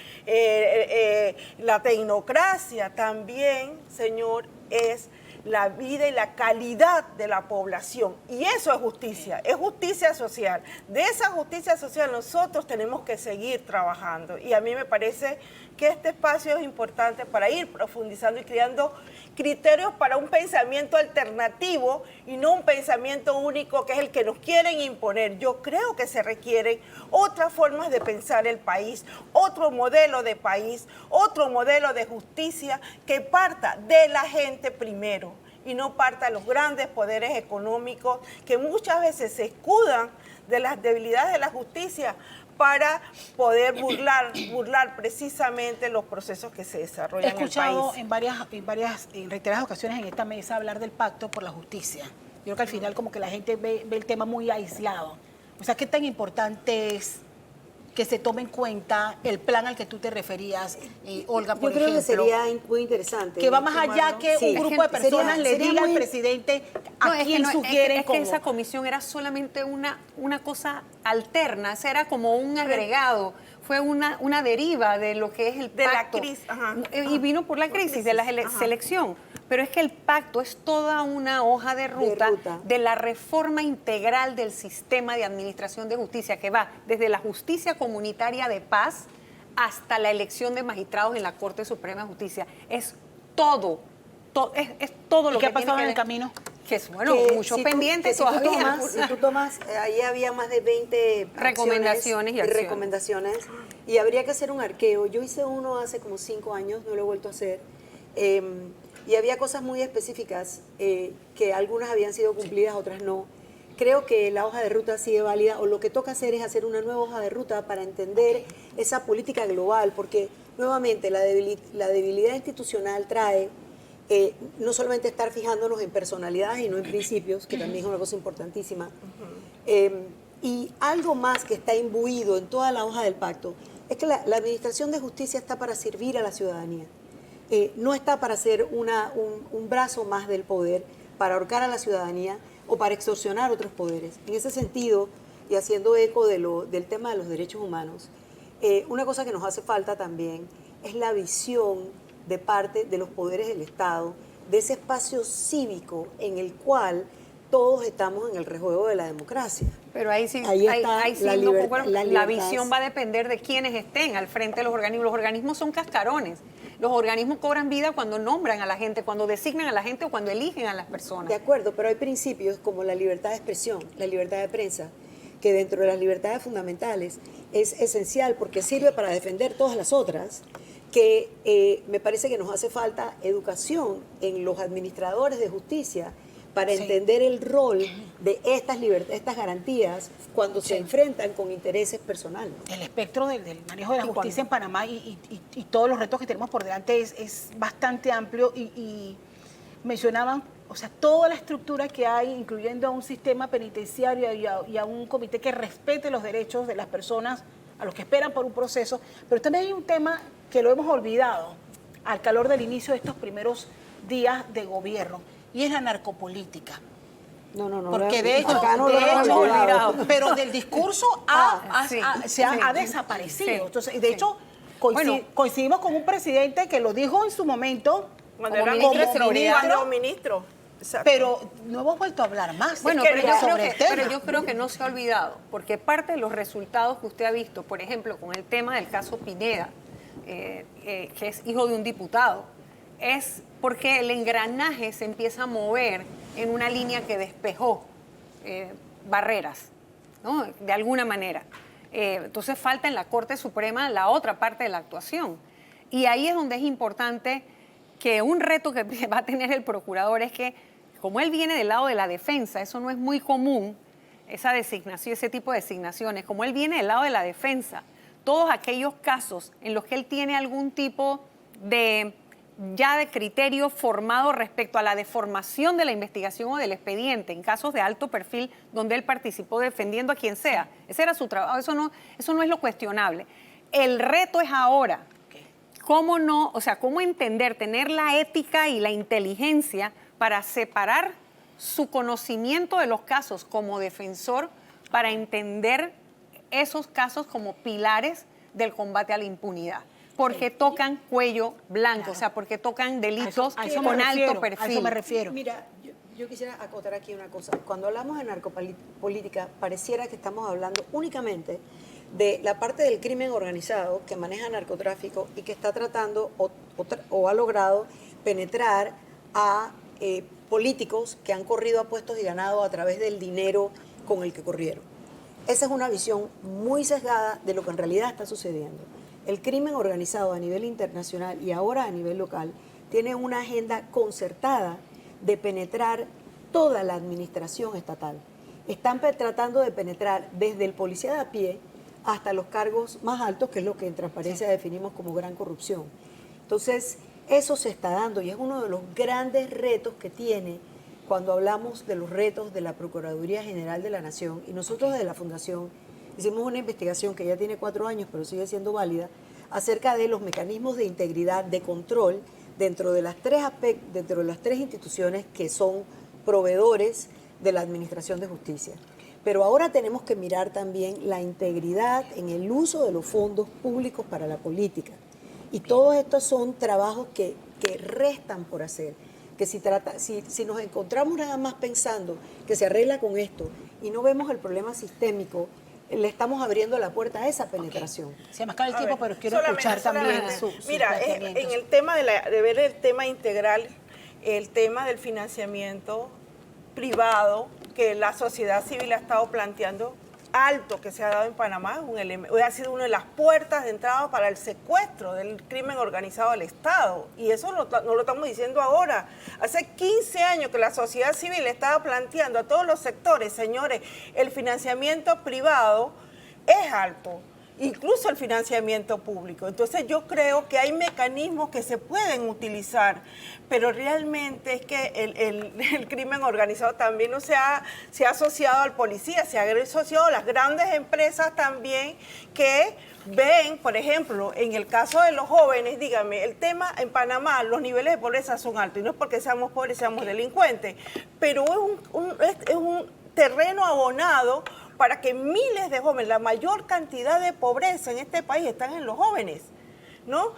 la tecnocracia, también, señor, es la vida y la calidad de la población. Y eso es justicia social. De esa justicia social nosotros tenemos que seguir trabajando. Y a mí me parece que este espacio es importante para ir profundizando y creando criterios para un pensamiento alternativo y no un pensamiento único que es el que nos quieren imponer. Yo creo que se requieren otras formas de pensar el país, otro modelo de país, otro modelo de justicia que parta de la gente primero y no parta de los grandes poderes económicos que muchas veces se escudan de las debilidades de la justicia para poder burlar precisamente los procesos que se desarrollan He escuchado en el país. en reiteradas ocasiones en esta mesa hablar del pacto por la justicia. Yo creo que al final como que la gente ve el tema muy aislado. O sea, ¿qué tan importante es que se tome en cuenta el plan al que tú te referías, Olga, por Yo creo ejemplo? que sería muy interesante. Que va más allá que Sí. un grupo de personas le sería diga al muy- presidente No, a es que quién no, sugieren es que como... esa comisión era solamente una cosa alterna, o sea, era como un agregado, fue una deriva de lo que es el De la pacto. crisis, ajá. Y vino por la crisis de la selección. Pero es que el pacto es toda una hoja de ruta de la reforma integral del sistema de administración de justicia, que va desde la justicia comunitaria de paz hasta la elección de magistrados en la Corte Suprema de Justicia. Es todo. Es todo ¿Y lo qué que ha pasado tiene en el que camino? Que es, bueno, que mucho si tú- pendiente que si tú todavía. si tú tomas, ahí había más de 20 Recomendaciones y acciones acciones. recomendaciones, y habría que hacer un arqueo. Yo hice uno hace como 5 años, no lo he vuelto a hacer, y había cosas muy específicas que algunas habían sido cumplidas, otras no. Creo que la hoja de ruta sigue válida, o lo que toca hacer es hacer una nueva hoja de ruta para entender esa política global, porque nuevamente la debilidad institucional trae no solamente estar fijándonos en personalidades y no en principios, que también es una cosa importantísima, y algo más que está imbuido en toda la hoja del pacto, es que la Administración de Justicia está para servir a la ciudadanía, no está para ser un brazo más del poder, para ahorcar a la ciudadanía o para extorsionar otros poderes. En ese sentido, y haciendo eco del tema de los derechos humanos, una cosa que nos hace falta también es la visión de parte de los poderes del Estado, de ese espacio cívico en el cual todos estamos en el rejuego de la democracia. Pero ahí sí, Ahí está ahí sí la no, liber- bueno, la la libertad. visión va a depender de quienes estén al frente de los organismos. Los organismos son cascarones. Los organismos cobran vida cuando nombran a la gente, cuando designan a la gente o cuando eligen a las personas. De acuerdo, pero hay principios como la libertad de expresión, la libertad de prensa, que dentro de las libertades fundamentales es esencial porque sirve para defender todas las otras, que me parece que nos hace falta educación en los administradores de justicia para entender el rol de estas estas garantías cuando se enfrentan con intereses personales. El espectro del manejo de la justicia en Panamá y todos los retos que tenemos por delante es bastante amplio y mencionaban, o sea, toda la estructura que hay, incluyendo a un sistema penitenciario y a un comité que respete los derechos de las personas, a los que esperan por un proceso, pero también hay un tema que lo hemos olvidado al calor del inicio de estos primeros días de gobierno, y es la narcopolítica. No, Porque de hecho, acá no lo hemos olvidado. pero del discurso ha desaparecido. Sí. Entonces, de hecho, Bueno. coincidimos con un presidente que lo dijo en su momento Cuando Como era ministro de como Seguridad. cuando ministro. Exacto. pero no hemos vuelto a hablar más. Bueno, Es pero que yo, sobre creo el que, tema. pero yo creo que no se ha olvidado, porque parte de los resultados que usted ha visto, por ejemplo, con el tema del caso Pineda, que es hijo de un diputado, es porque el engranaje se empieza a mover en una línea que despejó barreras, ¿no? De alguna manera. Entonces falta en la Corte Suprema la otra parte de la actuación. Y ahí es donde es importante que un reto que va a tener el procurador es que, como él viene del lado de la defensa, eso no es muy común, esa designación, ese tipo de designaciones, como él viene del lado de la defensa, todos aquellos casos en los que él tiene algún tipo de criterio formado respecto a la deformación de la investigación o del expediente, en casos de alto perfil donde él participó defendiendo a quien sea. Ese era su trabajo, eso no es lo cuestionable. El reto es ahora, cómo entender, tener la ética y la inteligencia para separar su conocimiento de los casos como defensor, para entender esos casos como pilares del combate a la impunidad. Porque tocan cuello blanco, o sea, porque tocan delitos a eso me con refiero, alto perfil. a eso me refiero. Mira, yo quisiera acotar aquí una cosa. Cuando hablamos de narcopolítica, pareciera que estamos hablando únicamente de la parte del crimen organizado que maneja narcotráfico y que está tratando o ha logrado penetrar a políticos que han corrido a puestos y ganado a través del dinero con el que corrieron. Esa es una visión muy sesgada de lo que en realidad está sucediendo. El crimen organizado a nivel internacional y ahora a nivel local tiene una agenda concertada de penetrar toda la administración estatal. Están tratando de penetrar desde el policía de a pie hasta los cargos más altos, que es lo que en transparencia definimos como gran corrupción. Entonces, eso se está dando y es uno de los grandes retos que tiene cuando hablamos de los retos de la Procuraduría General de la Nación. Y nosotros desde la Fundación hicimos una investigación que ya tiene 4 años, pero sigue siendo válida, acerca de los mecanismos de integridad, de control, dentro de las tres instituciones que son proveedores de la Administración de Justicia. Pero ahora tenemos que mirar también la integridad en el uso de los fondos públicos para la política. Y todos estos son trabajos que restan por hacer. Que si nos encontramos nada más pensando que se arregla con esto y no vemos el problema sistémico, le estamos abriendo la puerta a esa penetración. Se me acaba el tiempo, pero quiero escuchar también sus Mira, planteamientos. en el tema de ver el tema integral, el tema del financiamiento privado que la sociedad civil ha estado planteando, alto que se ha dado en Panamá, ha sido una de las puertas de entrada para el secuestro del crimen organizado del Estado. Y eso no lo estamos diciendo ahora. Hace 15 años que la sociedad civil estaba planteando a todos los sectores, señores, el financiamiento privado es alto, incluso el financiamiento público. Entonces yo creo que hay mecanismos que se pueden utilizar, pero realmente es que el crimen organizado también no se ha asociado al policía, se ha asociado a las grandes empresas también que ven, por ejemplo, en el caso de los jóvenes, dígame, el tema en Panamá, los niveles de pobreza son altos, y no es porque seamos pobres, seamos delincuentes, pero es un terreno abonado para que miles de jóvenes, la mayor cantidad de pobreza en este país están en los jóvenes, ¿no?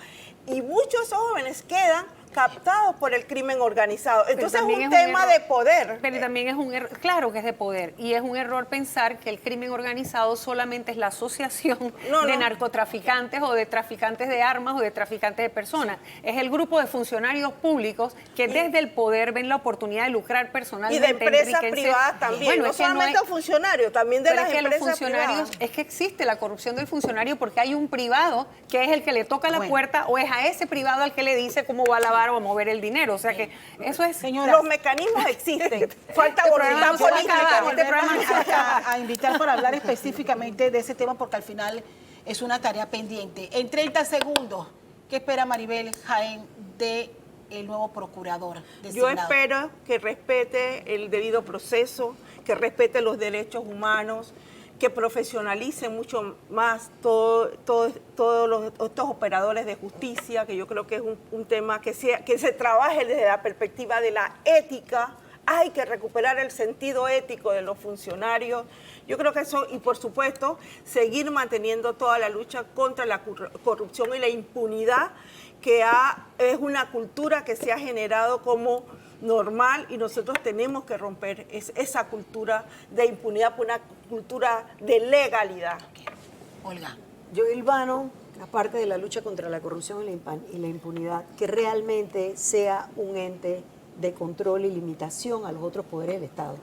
Y muchos de esos jóvenes quedan captados por el crimen organizado. Entonces es también un tema error. de poder. Pero también es un error, claro que es de poder, y es un error pensar que el crimen organizado solamente es la asociación de narcotraficantes o de traficantes de armas o de traficantes de personas. Es el grupo de funcionarios públicos que desde el poder ven la oportunidad de lucrar personalmente. Y de empresas privadas también, Bueno, no es que solamente es- funcionarios, también de pero las es que los empresas funcionarios, privadas. es que existe la corrupción del funcionario porque hay un privado que es el que le toca la puerta o es a ese privado al que le dice cómo va a lavar o a mover el dinero. O sea que eso es... Los mecanismos existen. Falta programa voluntad no se va a política. acabar, Volver programa no se va a acabar. a invitar para hablar específicamente de ese tema porque al final es una tarea pendiente. En 30 segundos, ¿qué espera Maribel Jaén de el nuevo procurador Yo designado? espero que respete el debido proceso, que respete los derechos humanos, que profesionalice mucho más todos estos operadores de justicia, que yo creo que es un tema que se trabaje desde la perspectiva de la ética. Hay que recuperar el sentido ético de los funcionarios. Yo creo que eso, y por supuesto, seguir manteniendo toda la lucha contra la corrupción y la impunidad, que es una cultura que se ha generado como normal y nosotros tenemos que romper esa cultura de impunidad por una cultura de legalidad. Olga. Yo hilvano, aparte de la lucha contra la corrupción y la impunidad, que realmente sea un ente de control y limitación a los otros poderes del Estado.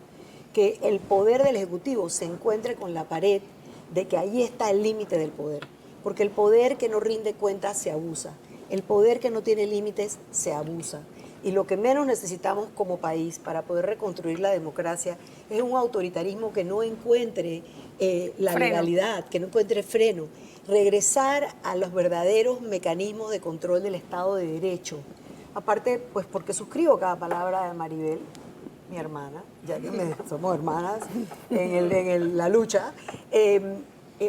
Que el poder del Ejecutivo se encuentre con la pared de que ahí está el límite del poder. Porque el poder que no rinde cuentas se abusa. El poder que no tiene límites se abusa. Y lo que menos necesitamos como país para poder reconstruir la democracia es un autoritarismo que no encuentre la legalidad, que no encuentre freno. Regresar a los verdaderos mecanismos de control del Estado de Derecho. Aparte, pues porque suscribo cada palabra de Maribel, mi hermana, ya que somos hermanas en la lucha,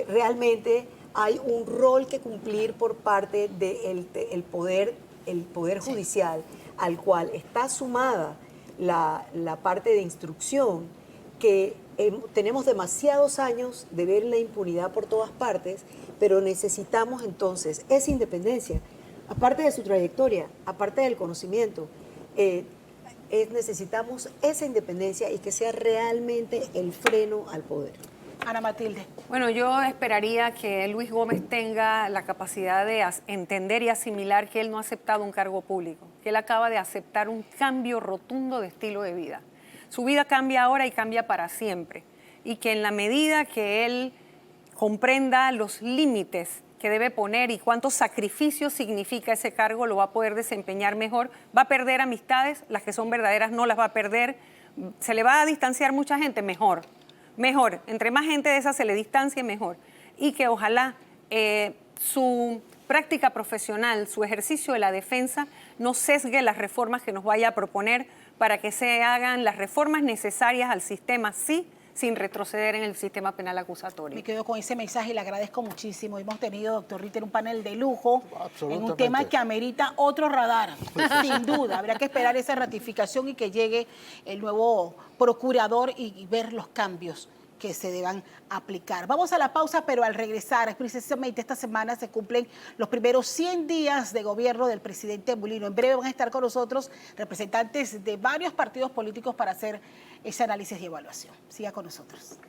realmente hay un rol que cumplir por parte del poder judicial, al cual está sumada la parte de instrucción, que tenemos demasiados años de ver la impunidad por todas partes, pero necesitamos entonces esa independencia, aparte de su trayectoria, aparte del conocimiento, necesitamos esa independencia y que sea realmente el freno al poder. Ana Matilde. Bueno, yo esperaría que Luis Gómez tenga la capacidad de entender y asimilar que él no ha aceptado un cargo público, que él acaba de aceptar un cambio rotundo de estilo de vida. Su vida cambia ahora y cambia para siempre. Y que en la medida que él comprenda los límites que debe poner y cuántos sacrificios significa ese cargo, lo va a poder desempeñar mejor. Va a perder amistades, las que son verdaderas no las va a perder. Se le va a distanciar mucha gente, mejor. Mejor, entre más gente de esa se le distancie, mejor. Y que ojalá su práctica profesional, su ejercicio de la defensa, no sesgue las reformas que nos vaya a proponer para que se hagan las reformas necesarias al sistema, sí, sin retroceder en el sistema penal acusatorio. Me quedo con ese mensaje y le agradezco muchísimo. Hemos tenido, doctor Ritter, un panel de lujo en un Absolutamente. tema que amerita otro radar, sin duda. Habrá que esperar esa ratificación y que llegue el nuevo procurador y ver los cambios que se deban aplicar. Vamos a la pausa, pero al regresar, precisamente esta semana se cumplen los primeros 100 días de gobierno del presidente Mulino. En breve van a estar con nosotros representantes de varios partidos políticos para hacer ese análisis y evaluación. Siga con nosotros.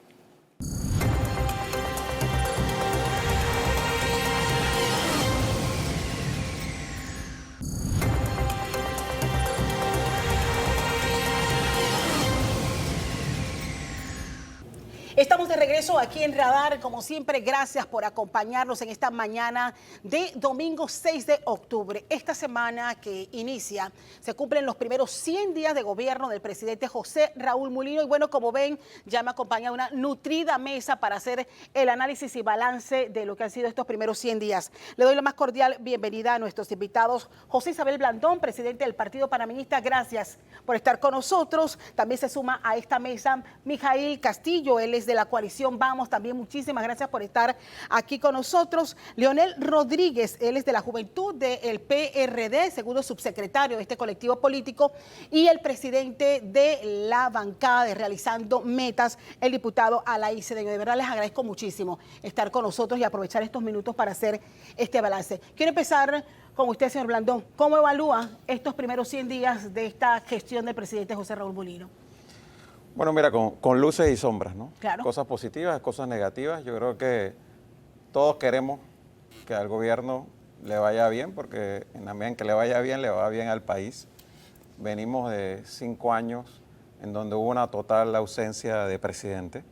Estamos de regreso aquí en Radar. Como siempre, gracias por acompañarnos en esta mañana de domingo 6 de octubre. Esta semana que inicia, se cumplen los primeros 100 días de gobierno del presidente José Raúl Mulino. Y bueno, como ven, ya me acompaña una nutrida mesa para hacer el análisis y balance de lo que han sido estos primeros 100 días. Le doy la más cordial bienvenida a nuestros invitados. José Isabel Blandón, presidente del Partido Panameñista, gracias por estar con nosotros. También se suma a esta mesa Mijail Castillo, él es de la coalición coalición Vamos, también muchísimas gracias por estar aquí con nosotros. Leonel Rodríguez, él es de la Juventud del PRD, segundo subsecretario de este colectivo político, y el presidente de la bancada de Realizando Metas, el diputado Alain Cedeño. De verdad les agradezco muchísimo estar con nosotros y aprovechar estos minutos para hacer este balance. Quiero empezar con usted, señor Blandón. ¿Cómo evalúa estos primeros 100 días de esta gestión del presidente José Raúl Mulino? Bueno, mira, con luces y sombras, ¿no? Claro. Cosas positivas, cosas negativas. Yo creo que todos queremos que al gobierno le vaya bien, porque en la medida en que le vaya bien al país. Venimos de 5 años en donde hubo una total ausencia de presidente.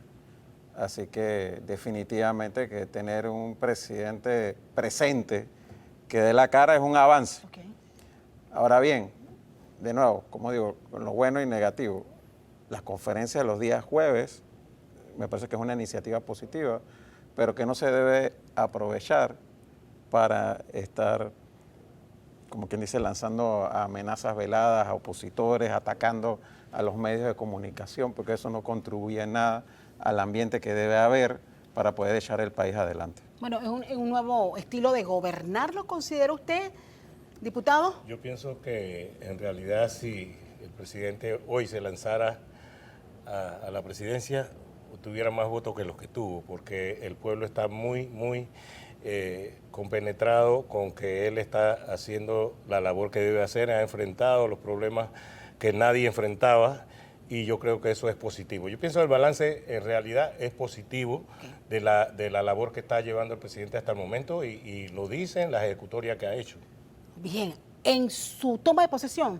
Así que definitivamente que tener un presidente presente que dé la cara es un avance. Okay. Ahora bien, de nuevo, como digo, con lo bueno y negativo, las conferencias de los días jueves me parece que es una iniciativa positiva, pero que no se debe aprovechar para estar, como quien dice, lanzando amenazas veladas a opositores, atacando a los medios de comunicación, porque eso no contribuye en nada al ambiente que debe haber para poder echar el país adelante. Bueno, ¿es un nuevo estilo de gobernar, lo considera usted, diputado? Yo pienso que en realidad si el presidente hoy se lanzara a la presidencia, tuviera más votos que los que tuvo, porque el pueblo está muy compenetrado con que él está haciendo la labor que debe hacer, ha enfrentado los problemas que nadie enfrentaba, y yo creo que eso es positivo. Yo pienso que el balance en realidad es positivo de la labor que está llevando el presidente hasta el momento, y lo dicen la ejecutoria que ha hecho. Bien, en su toma de posesión,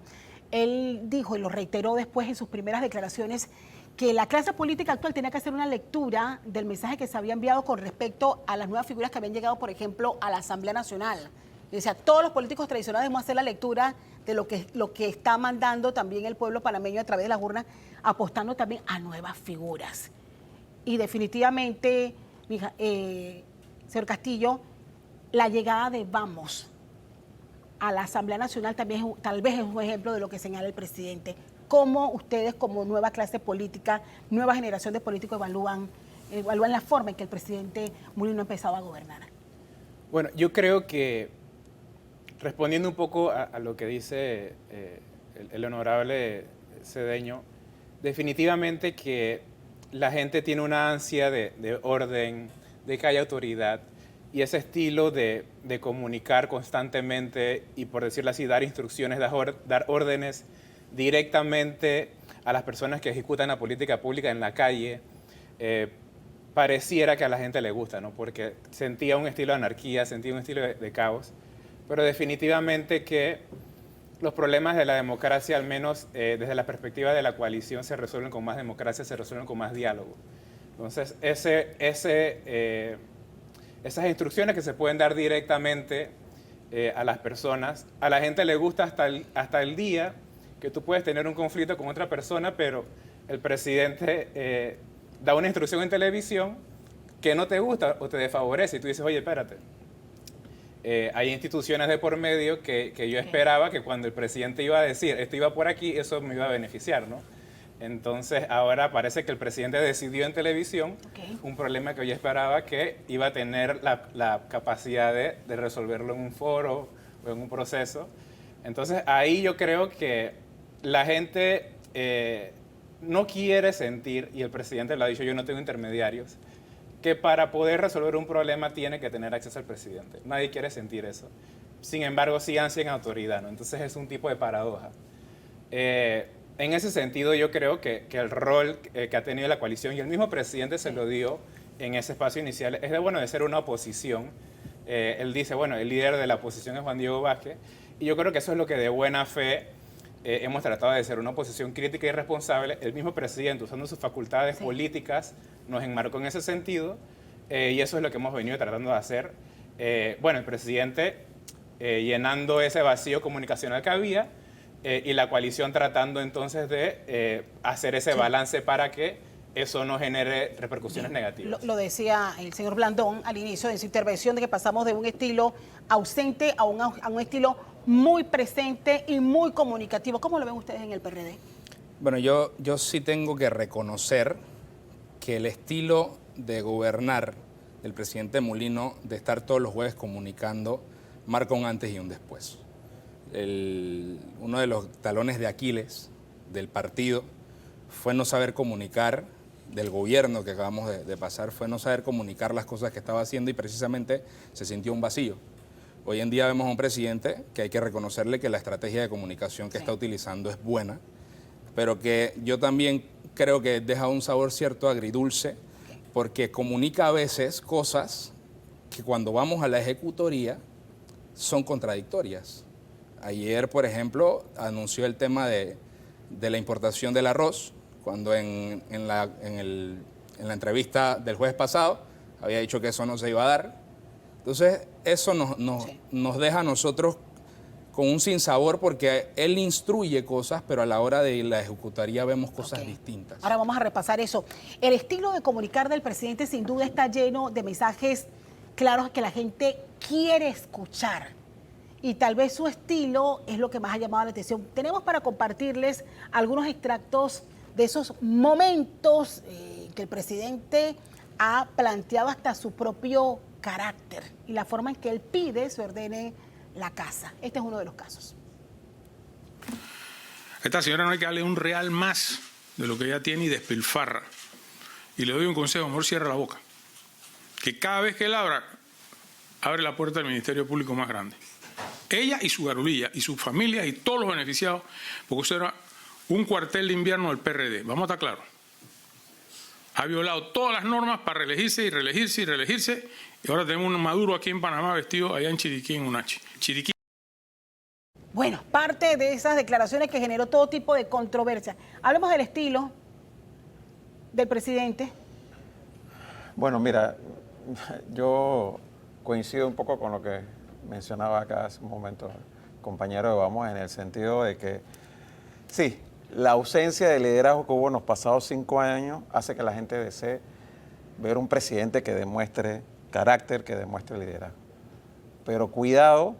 él dijo y lo reiteró después en sus primeras declaraciones que la clase política actual tenía que hacer una lectura del mensaje que se había enviado con respecto a las nuevas figuras que habían llegado, por ejemplo, a la Asamblea Nacional. Y decía, todos los políticos tradicionales debemos hacer la lectura de lo que está mandando también el pueblo panameño a través de las urnas, apostando también a nuevas figuras. Y definitivamente, señor Castillo, la llegada de Vamos a la Asamblea Nacional también tal vez es un ejemplo de lo que señala el presidente. ¿Cómo ustedes, como nueva clase política, nueva generación de políticos, evalúan la forma en que el presidente Mulino empezaba a gobernar? Bueno, yo creo que, respondiendo un poco a lo que dice el honorable Cedeño, definitivamente que la gente tiene una ansia de orden, de que haya autoridad, y ese estilo de comunicar constantemente y, por decirlo así, dar instrucciones, dar órdenes directamente a las personas que ejecutan la política pública en la calle, pareciera que a la gente le gusta, ¿no? Porque sentía un estilo de anarquía, sentía un estilo de caos, pero definitivamente que los problemas de la democracia, al menos desde la perspectiva de la coalición, se resuelven con más democracia, se resuelven con más diálogo. Entonces, esas instrucciones que se pueden dar directamente a las personas, a la gente le gusta hasta el día que tú puedes tener un conflicto con otra persona, pero el presidente da una instrucción en televisión que no te gusta o te desfavorece, y tú dices, oye, espérate, hay instituciones de por medio que yo esperaba que cuando el presidente iba a decir, esto iba por aquí, eso me iba a beneficiar, ¿no? Entonces, ahora parece que el presidente decidió en televisión un problema que yo esperaba que iba a tener la capacidad de resolverlo en un foro o en un proceso. Entonces, ahí yo creo que la gente no quiere sentir, y el presidente lo ha dicho, yo no tengo intermediarios, que para poder resolver un problema tiene que tener acceso al presidente. Nadie quiere sentir eso. Sin embargo, sí ansían autoridad, ¿no? Entonces, es un tipo de paradoja. En ese sentido, yo creo que el rol que ha tenido la coalición, y el mismo presidente se lo dio en ese espacio inicial, es de ser una oposición. Él dice, bueno, el líder de la oposición es Juan Diego Vázquez, y yo creo que eso es lo que de buena fe hemos tratado de ser, una oposición crítica y responsable. El mismo presidente, usando sus facultades políticas, nos enmarcó en ese sentido, y eso es lo que hemos venido tratando de hacer. Bueno, el presidente llenando ese vacío comunicacional que había, y la coalición tratando entonces de hacer ese balance para que eso no genere repercusiones negativas. Lo decía el señor Blandón al inicio de su intervención, de que pasamos de un estilo ausente a un estilo muy presente y muy comunicativo. ¿Cómo lo ven ustedes en el PRD? Bueno, yo sí tengo que reconocer que el estilo de gobernar del presidente Mulino, de estar todos los jueves comunicando, marca un antes y un después. Uno de los talones de Aquiles del partido fue no saber comunicar, del gobierno que acabamos de pasar, fue no saber comunicar las cosas que estaba haciendo y precisamente se sintió un vacío. Hoy en día vemos a un presidente que hay que reconocerle que la estrategia de comunicación que está utilizando es buena, pero que yo también creo que deja un sabor cierto agridulce, porque comunica a veces cosas que cuando vamos a la ejecutoría son contradictorias. Ayer, por ejemplo, anunció el tema de la importación del arroz, cuando en la entrevista del jueves pasado había dicho que eso no se iba a dar. Entonces, eso nos deja a nosotros con un sinsabor, porque él instruye cosas, pero a la hora de la ejecutaría vemos cosas distintas. Ahora vamos a repasar eso. El estilo de comunicar del presidente sin duda está lleno de mensajes claros que la gente quiere escuchar. Y tal vez su estilo es lo que más ha llamado la atención. Tenemos para compartirles algunos extractos de esos momentos que el presidente ha planteado hasta su propio carácter y la forma en que él pide se ordene la casa. Este es uno de los casos. A esta señora no hay que darle un real más de lo que ella tiene y despilfarra. Y le doy un consejo, mejor cierra la boca. Que cada vez que él abre la puerta del Ministerio Público más grande. Ella y su garulilla, y su familia y todos los beneficiados, porque usted era un cuartel de invierno del PRD. Vamos a estar claros. Ha violado todas las normas para reelegirse y reelegirse y reelegirse. Y ahora tenemos un Maduro aquí en Panamá vestido allá en Chiriquí, en Unachi. Chiriquí. Bueno, parte de esas declaraciones que generó todo tipo de controversia. Hablemos del estilo del presidente. Bueno, mira, yo coincido un poco con lo que mencionaba acá hace un momento el compañero de Vamos, en el sentido de que sí, la ausencia de liderazgo que hubo en los pasados 5 años hace que la gente desee ver un presidente que demuestre carácter, que demuestre liderazgo. Pero cuidado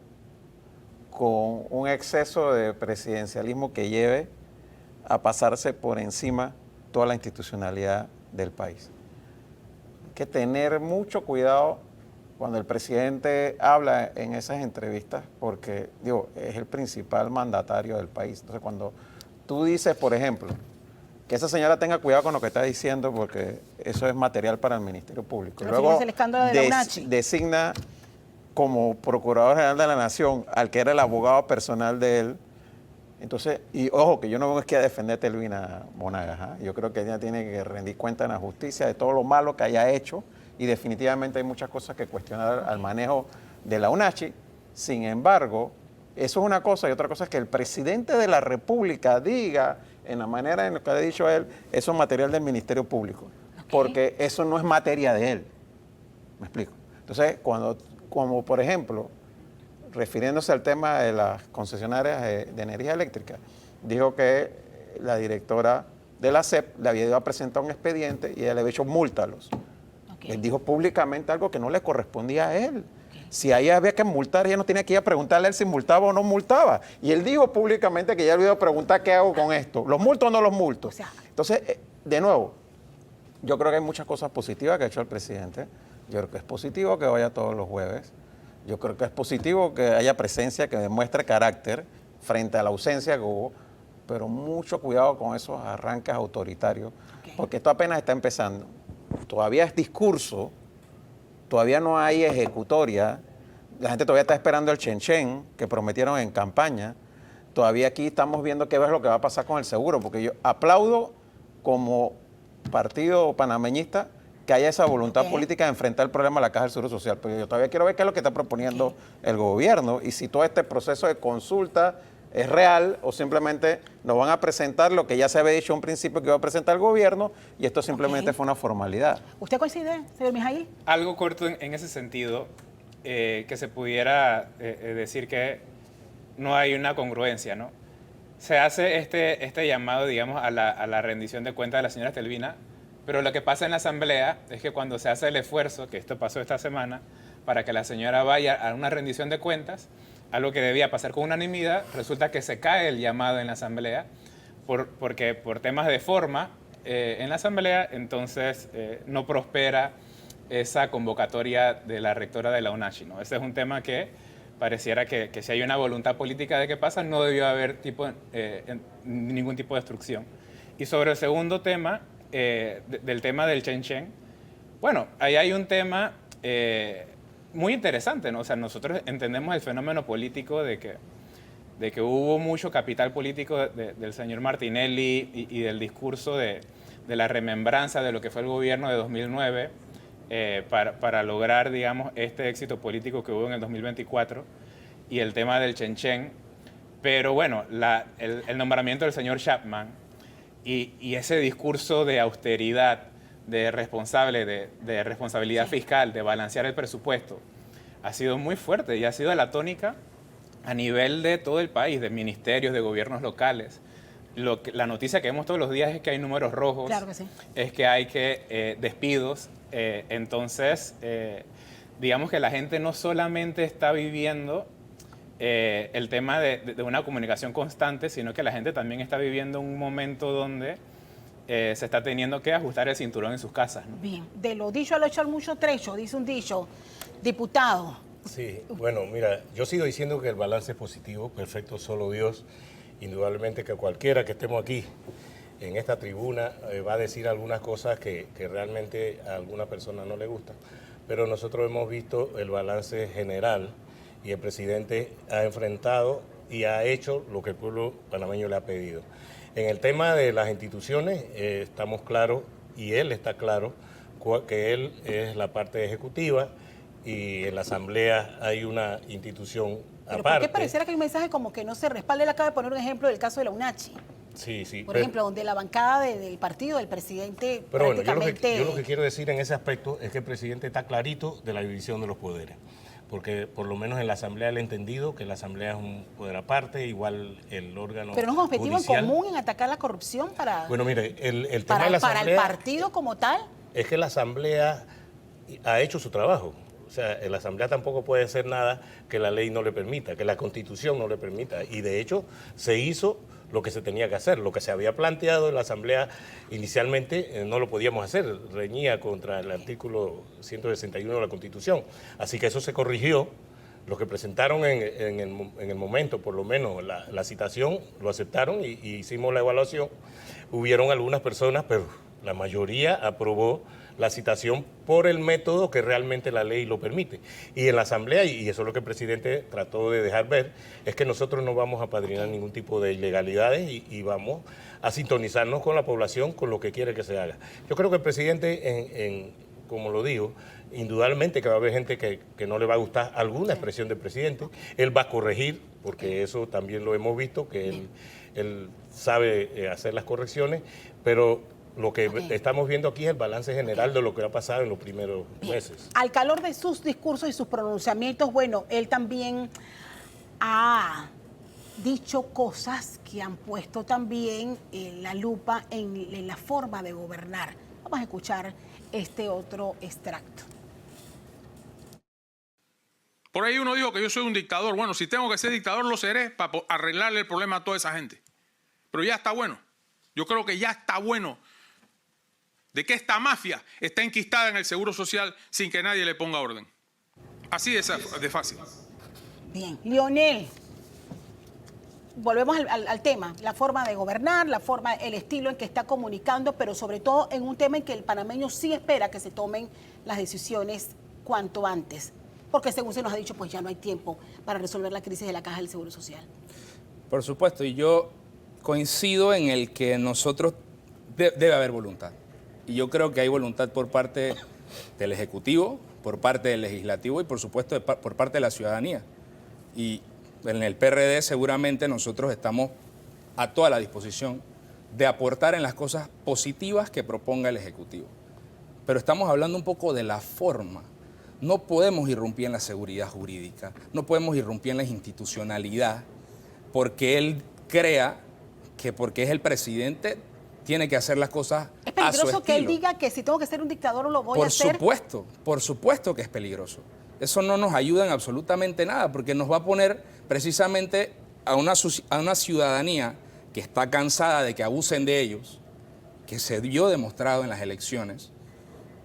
con un exceso de presidencialismo que lleve a pasarse por encima toda la institucionalidad del país. Hay que tener mucho cuidado cuando el presidente habla en esas entrevistas, porque digo, es el principal mandatario del país. Entonces, cuando tú dices, por ejemplo, que esa señora tenga cuidado con lo que está diciendo, porque eso es material para el Ministerio Público. Pero luego el escándalo de la UNACHI. designa como Procurador General de la Nación al que era el abogado personal de él. Entonces, y ojo, que yo no vengo aquí a defender a Telvina Monagas, ¿eh? Yo creo que ella tiene que rendir cuenta en la justicia de todo lo malo que haya hecho, y definitivamente hay muchas cosas que cuestionar al manejo de la UNACHI. Sin embargo, eso es una cosa, y otra cosa es que el presidente de la República diga, en la manera en la que ha dicho él, eso es material del Ministerio Público, porque eso no es materia de él. ¿Me explico? Entonces, como por ejemplo, refiriéndose al tema de las concesionarias de energía eléctrica, dijo que la directora de la SEP le había ido a presentar un expediente y ella le había dicho múltalos. Él dijo públicamente algo que no le correspondía a él. Si ahí había que multar, ella no tenía que ir a preguntarle a él si multaba o no multaba. Y él dijo públicamente que ya le iba a preguntar qué hago con esto. ¿Los multo o no los multo? Entonces, de nuevo, yo creo que hay muchas cosas positivas que ha hecho el presidente. Yo creo que es positivo que vaya todos los jueves. Yo creo que es positivo que haya presencia, que demuestre carácter frente a la ausencia que hubo. Pero mucho cuidado con esos arranques autoritarios, porque esto apenas está empezando. Todavía es discurso, todavía no hay ejecutoria, la gente todavía está esperando el chen-chen que prometieron en campaña. Todavía aquí estamos viendo qué es lo que va a pasar con el seguro, porque yo aplaudo como partido panameñista que haya esa voluntad política de enfrentar el problema de la Caja del Seguro Social, pero yo todavía quiero ver qué es lo que está proponiendo el gobierno y si todo este proceso de consulta es real o simplemente nos van a presentar lo que ya se había dicho en un principio que iba a presentar el gobierno y esto simplemente fue una formalidad. ¿Usted coincide, señor Mijail? Algo corto en ese sentido, que se pudiera decir que no hay una congruencia, ¿no? Se hace este llamado, digamos, a la rendición de cuentas de la señora Telvina, pero lo que pasa en la Asamblea es que cuando se hace el esfuerzo, que esto pasó esta semana, para que la señora vaya a una rendición de cuentas, algo que debía pasar con unanimidad, resulta que se cae el llamado en la Asamblea porque por temas de forma en la Asamblea, entonces no prospera esa convocatoria de la rectora de la UNACHI, ¿no? Ese es un tema que pareciera que si hay una voluntad política de que pasa, no debió haber ningún tipo de obstrucción. Y sobre el segundo tema, del tema del Chen, bueno, ahí hay un tema muy interesante, ¿no? O sea, nosotros entendemos el fenómeno político de que hubo mucho capital político del señor Martinelli y del discurso de la remembranza de lo que fue el gobierno de 2009 para lograr, digamos, este éxito político que hubo en el 2024 y el tema del Chen. Pero bueno, el nombramiento del señor Chapman y ese discurso de austeridad, de responsabilidad fiscal, de balancear el presupuesto, ha sido muy fuerte y ha sido la tónica a nivel de todo el país, de ministerios, de gobiernos locales. La noticia que vemos todos los días es que hay números rojos, claro que sí, es que hay despidos. Entonces, digamos que la gente no solamente está viviendo el tema de una comunicación constante, sino que la gente también está viviendo un momento donde se está teniendo que ajustar el cinturón en sus casas, ¿no? Bien, de lo dicho a lo hecho al mucho trecho, dice un dicho, diputado. Sí, bueno, mira, yo sigo diciendo que el balance es positivo, perfecto, solo Dios. Indudablemente que cualquiera que estemos aquí en esta tribuna va a decir algunas cosas que realmente a alguna persona no le gustan, pero nosotros hemos visto el balance general y el presidente ha enfrentado y ha hecho lo que el pueblo panameño le ha pedido. En el tema de las instituciones estamos claros y él está claro que él es la parte ejecutiva y en la Asamblea hay una institución Pero aparte. ¿por qué pareciera que hay un mensaje como que no se respalda? Él acaba de poner un ejemplo del caso de la UNACHI. Sí, sí. Por ejemplo, donde la bancada del partido del presidente pero bueno, prácticamente... yo lo que quiero decir en ese aspecto es que el presidente está clarito de la división de los poderes. Porque por lo menos en la Asamblea él ha entendido que la Asamblea es un poder aparte, igual el órgano Pero no es un objetivo judicial. en común en atacar la corrupción para... Bueno, mire, el tema de la para Asamblea... el partido como tal. Es que la Asamblea ha hecho su trabajo. O sea, la Asamblea tampoco puede hacer nada que la ley no le permita, que la Constitución no le permita. Y de hecho se hizo lo que se tenía que hacer. Lo que se había planteado en la Asamblea inicialmente no lo podíamos hacer. Reñía contra el artículo 161 de la Constitución. Así que eso se corrigió. Los que presentaron en el momento, por lo menos, la citación, lo aceptaron y hicimos la evaluación. Hubieron algunas personas, pero la mayoría aprobó la citación por el método que realmente la ley lo permite. Y en la Asamblea, y eso es lo que el presidente trató de dejar ver, es que nosotros no vamos a padrinar ningún tipo de ilegalidades y vamos a sintonizarnos con la población, con lo que quiere que se haga. Yo creo que el presidente, como lo digo, indudablemente que va a haber gente que no le va a gustar alguna expresión del presidente. Él va a corregir, porque eso también lo hemos visto, que él sabe hacer las correcciones, pero lo que estamos viendo aquí es el balance general de lo que ha pasado en los primeros meses. Al calor de sus discursos y sus pronunciamientos, bueno, él también ha dicho cosas que han puesto también la lupa en la forma de gobernar. Vamos a escuchar este otro extracto. Por ahí uno dijo que yo soy un dictador. Bueno, si tengo que ser dictador, lo seré para arreglarle el problema a toda esa gente. Pero ya está bueno. Yo creo que ya está bueno de que esta mafia está enquistada en el Seguro Social sin que nadie le ponga orden. Así de fácil. Bien. Lionel, volvemos al tema, la forma de gobernar, el estilo en que está comunicando, pero sobre todo en un tema en que el panameño sí espera que se tomen las decisiones cuanto antes, porque según se nos ha dicho, pues ya no hay tiempo para resolver la crisis de la Caja del Seguro Social. Por supuesto, y yo coincido en el que nosotros debe haber voluntad. Y yo creo que hay voluntad por parte del Ejecutivo, por parte del Legislativo y por supuesto por parte de la ciudadanía. Y en el PRD seguramente nosotros estamos a toda la disposición de aportar en las cosas positivas que proponga el Ejecutivo. Pero estamos hablando un poco de la forma. No podemos irrumpir en la seguridad jurídica, no podemos irrumpir en la institucionalidad, porque él crea que porque es el presidente tiene que hacer las cosas a su estilo. ¿Es peligroso que él diga que si tengo que ser un dictador lo voy a hacer? Por supuesto que es peligroso. Eso no nos ayuda en absolutamente nada, porque nos va a poner precisamente a una ciudadanía que está cansada de que abusen de ellos, que se vio demostrado en las elecciones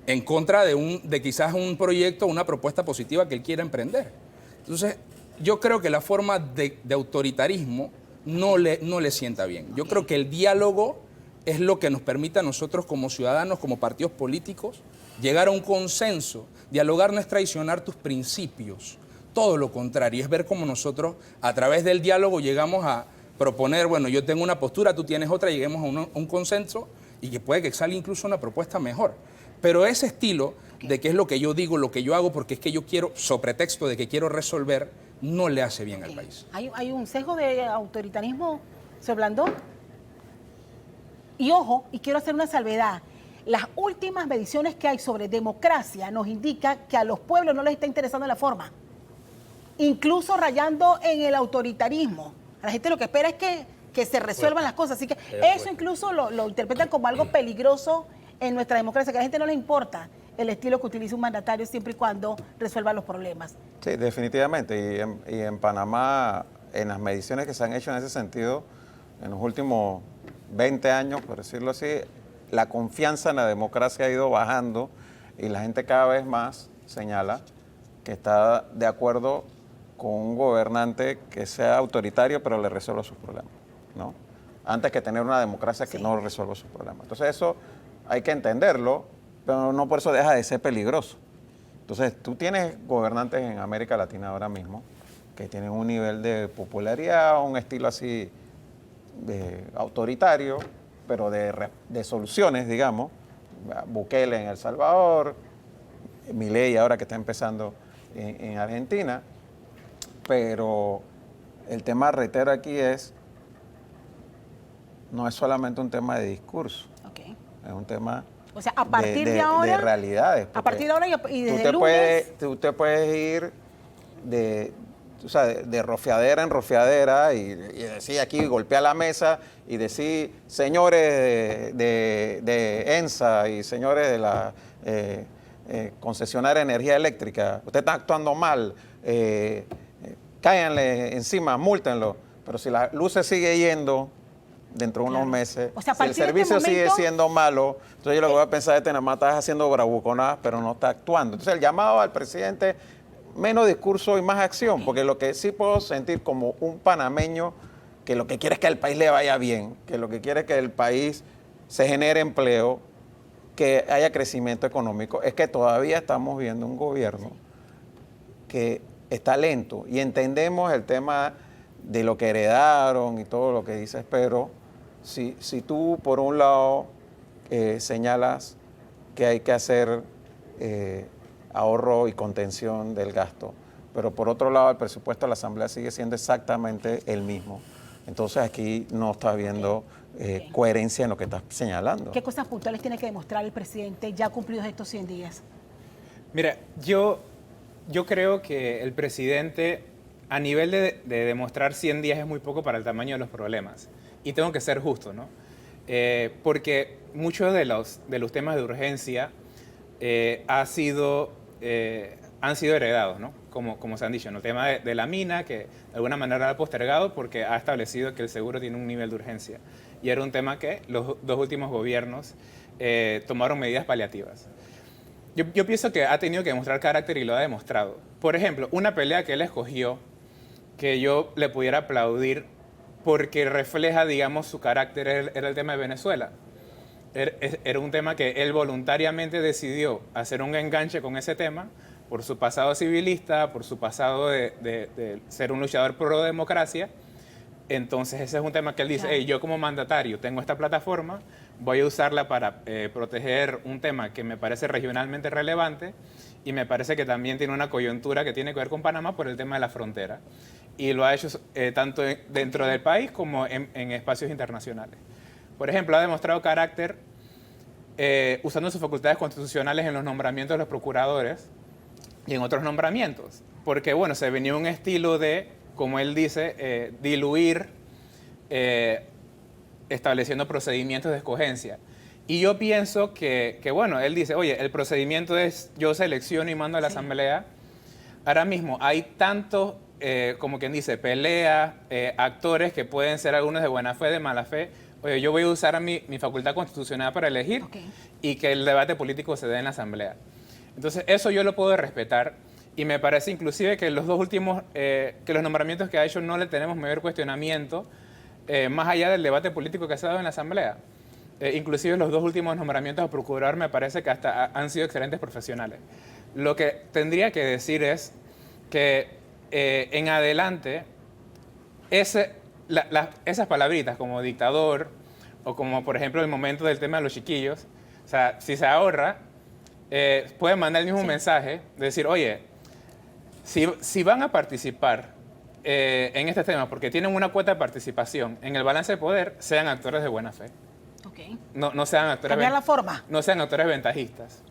en contra de quizás un proyecto, una propuesta positiva que él quiera emprender. Entonces, yo creo que la forma de autoritarismo no le sienta bien. Yo creo que el diálogo es lo que nos permite a nosotros como ciudadanos, como partidos políticos, llegar a un consenso. Dialogar no es traicionar tus principios, todo lo contrario, es ver cómo nosotros a través del diálogo llegamos a proponer, bueno, yo tengo una postura, tú tienes otra, lleguemos a un consenso y que puede que salga incluso una propuesta mejor. Pero ese estilo de que es lo que yo digo, lo que yo hago, porque es que yo quiero, sobre pretexto de que quiero resolver, no le hace bien al país. ¿Hay un sesgo de autoritarismo, señor Blandón? Y ojo, y quiero hacer una salvedad, las últimas mediciones que hay sobre democracia nos indica que a los pueblos no les está interesando la forma, incluso rayando en el autoritarismo. A la gente lo que espera es que se resuelvan las cosas, así que eso incluso lo interpretan como algo peligroso en nuestra democracia, que a la gente no le importa el estilo que utiliza un mandatario siempre y cuando resuelva los problemas. Sí, definitivamente. Y en Panamá, en las mediciones que se han hecho en ese sentido, en los últimos 20 años, por decirlo así, la confianza en la democracia ha ido bajando y la gente cada vez más señala que está de acuerdo con un gobernante que sea autoritario pero le resuelva sus problemas, ¿no? Antes que tener una democracia que no resuelva sus problemas. Entonces eso hay que entenderlo, pero no por eso deja de ser peligroso. Entonces tú tienes gobernantes en América Latina ahora mismo que tienen un nivel de popularidad, un estilo así autoritario, pero de soluciones, digamos. Bukele en El Salvador, Milei ahora que está empezando en Argentina. Pero el tema, reitero aquí, no es solamente un tema de discurso, es un tema o sea, a partir de ahora, de realidades. A partir de ahora y desde el lunes... Tú te puedes ir de rofeadera en rofeadera y decir aquí, golpear la mesa y decir, señores de ENSA y señores de la concesionaria de energía eléctrica, ustedes están actuando mal, cáiganle encima, múltenlo. Pero si la luz se sigue yendo dentro de unos meses, o sea, si el servicio sigue siendo malo, entonces yo lo que voy a pensar es que nada más estás haciendo bravuconadas, pero no está actuando. Entonces el llamado al presidente, menos discurso y más acción, porque lo que sí puedo sentir como un panameño, que lo que quiere es que al país le vaya bien, que lo que quiere es que el país se genere empleo, que haya crecimiento económico, es que todavía estamos viendo un gobierno que está lento y entendemos el tema de lo que heredaron y todo lo que dices, pero si tú por un lado señalas que hay que hacer ahorro y contención del gasto, pero por otro lado el presupuesto de la Asamblea sigue siendo exactamente el mismo, entonces aquí no está habiendo coherencia en lo que estás señalando. ¿Qué cosas puntuales tiene que demostrar el presidente ya cumplidos estos 100 días? Mira, yo creo que el presidente, a nivel de demostrar 100 días, es muy poco para el tamaño de los problemas. Y tengo que ser justo, ¿no? Porque muchos de los temas de urgencia han sido heredados, ¿no? Como se han dicho, ¿no? El tema de la mina, que de alguna manera ha postergado porque ha establecido que el seguro tiene un nivel de urgencia. Y era un tema que los dos últimos gobiernos tomaron medidas paliativas. Yo pienso que ha tenido que demostrar carácter y lo ha demostrado. Por ejemplo, una pelea que él escogió, que yo le pudiera aplaudir porque refleja, digamos, su carácter, era el tema de Venezuela. Era un tema que él voluntariamente decidió hacer un enganche con ese tema por su pasado civilista, por su pasado de ser un luchador pro democracia. Entonces ese es un tema que él dice, hey, yo como mandatario tengo esta plataforma, voy a usarla para proteger un tema que me parece regionalmente relevante y me parece que también tiene una coyuntura que tiene que ver con Panamá por el tema de la frontera. Y lo ha hecho tanto dentro del país como en espacios internacionales. Por ejemplo, ha demostrado carácter usando sus facultades constitucionales en los nombramientos de los procuradores y en otros nombramientos. Porque, bueno, se venía un estilo de, como él dice, diluir estableciendo procedimientos de escogencia. Y yo pienso que, bueno, él dice, oye, el procedimiento es yo selecciono y mando a la Asamblea. Ahora mismo hay tantos, como quien dice, peleas, actores que pueden ser algunos de buena fe, de mala fe. oye, yo voy a usar mi facultad constitucional para elegir y que el debate político se dé en la Asamblea. Entonces, eso yo lo puedo respetar y me parece inclusive que los dos últimos, que los nombramientos que ha hecho no le tenemos mayor cuestionamiento, más allá del debate político que se ha dado en la Asamblea. Inclusive los dos últimos nombramientos a procurador me parece que hasta han sido excelentes profesionales. Lo que tendría que decir es que en adelante esas palabritas como dictador o como por ejemplo el momento del tema de los chiquillos, o sea, si se ahorra, pueden mandar el mismo mensaje de decir, oye, si van a participar en este tema porque tienen una cuota de participación en el balance de poder, sean actores de buena fe. No sean actores. Cambiar la forma. No sean actores ventajistas.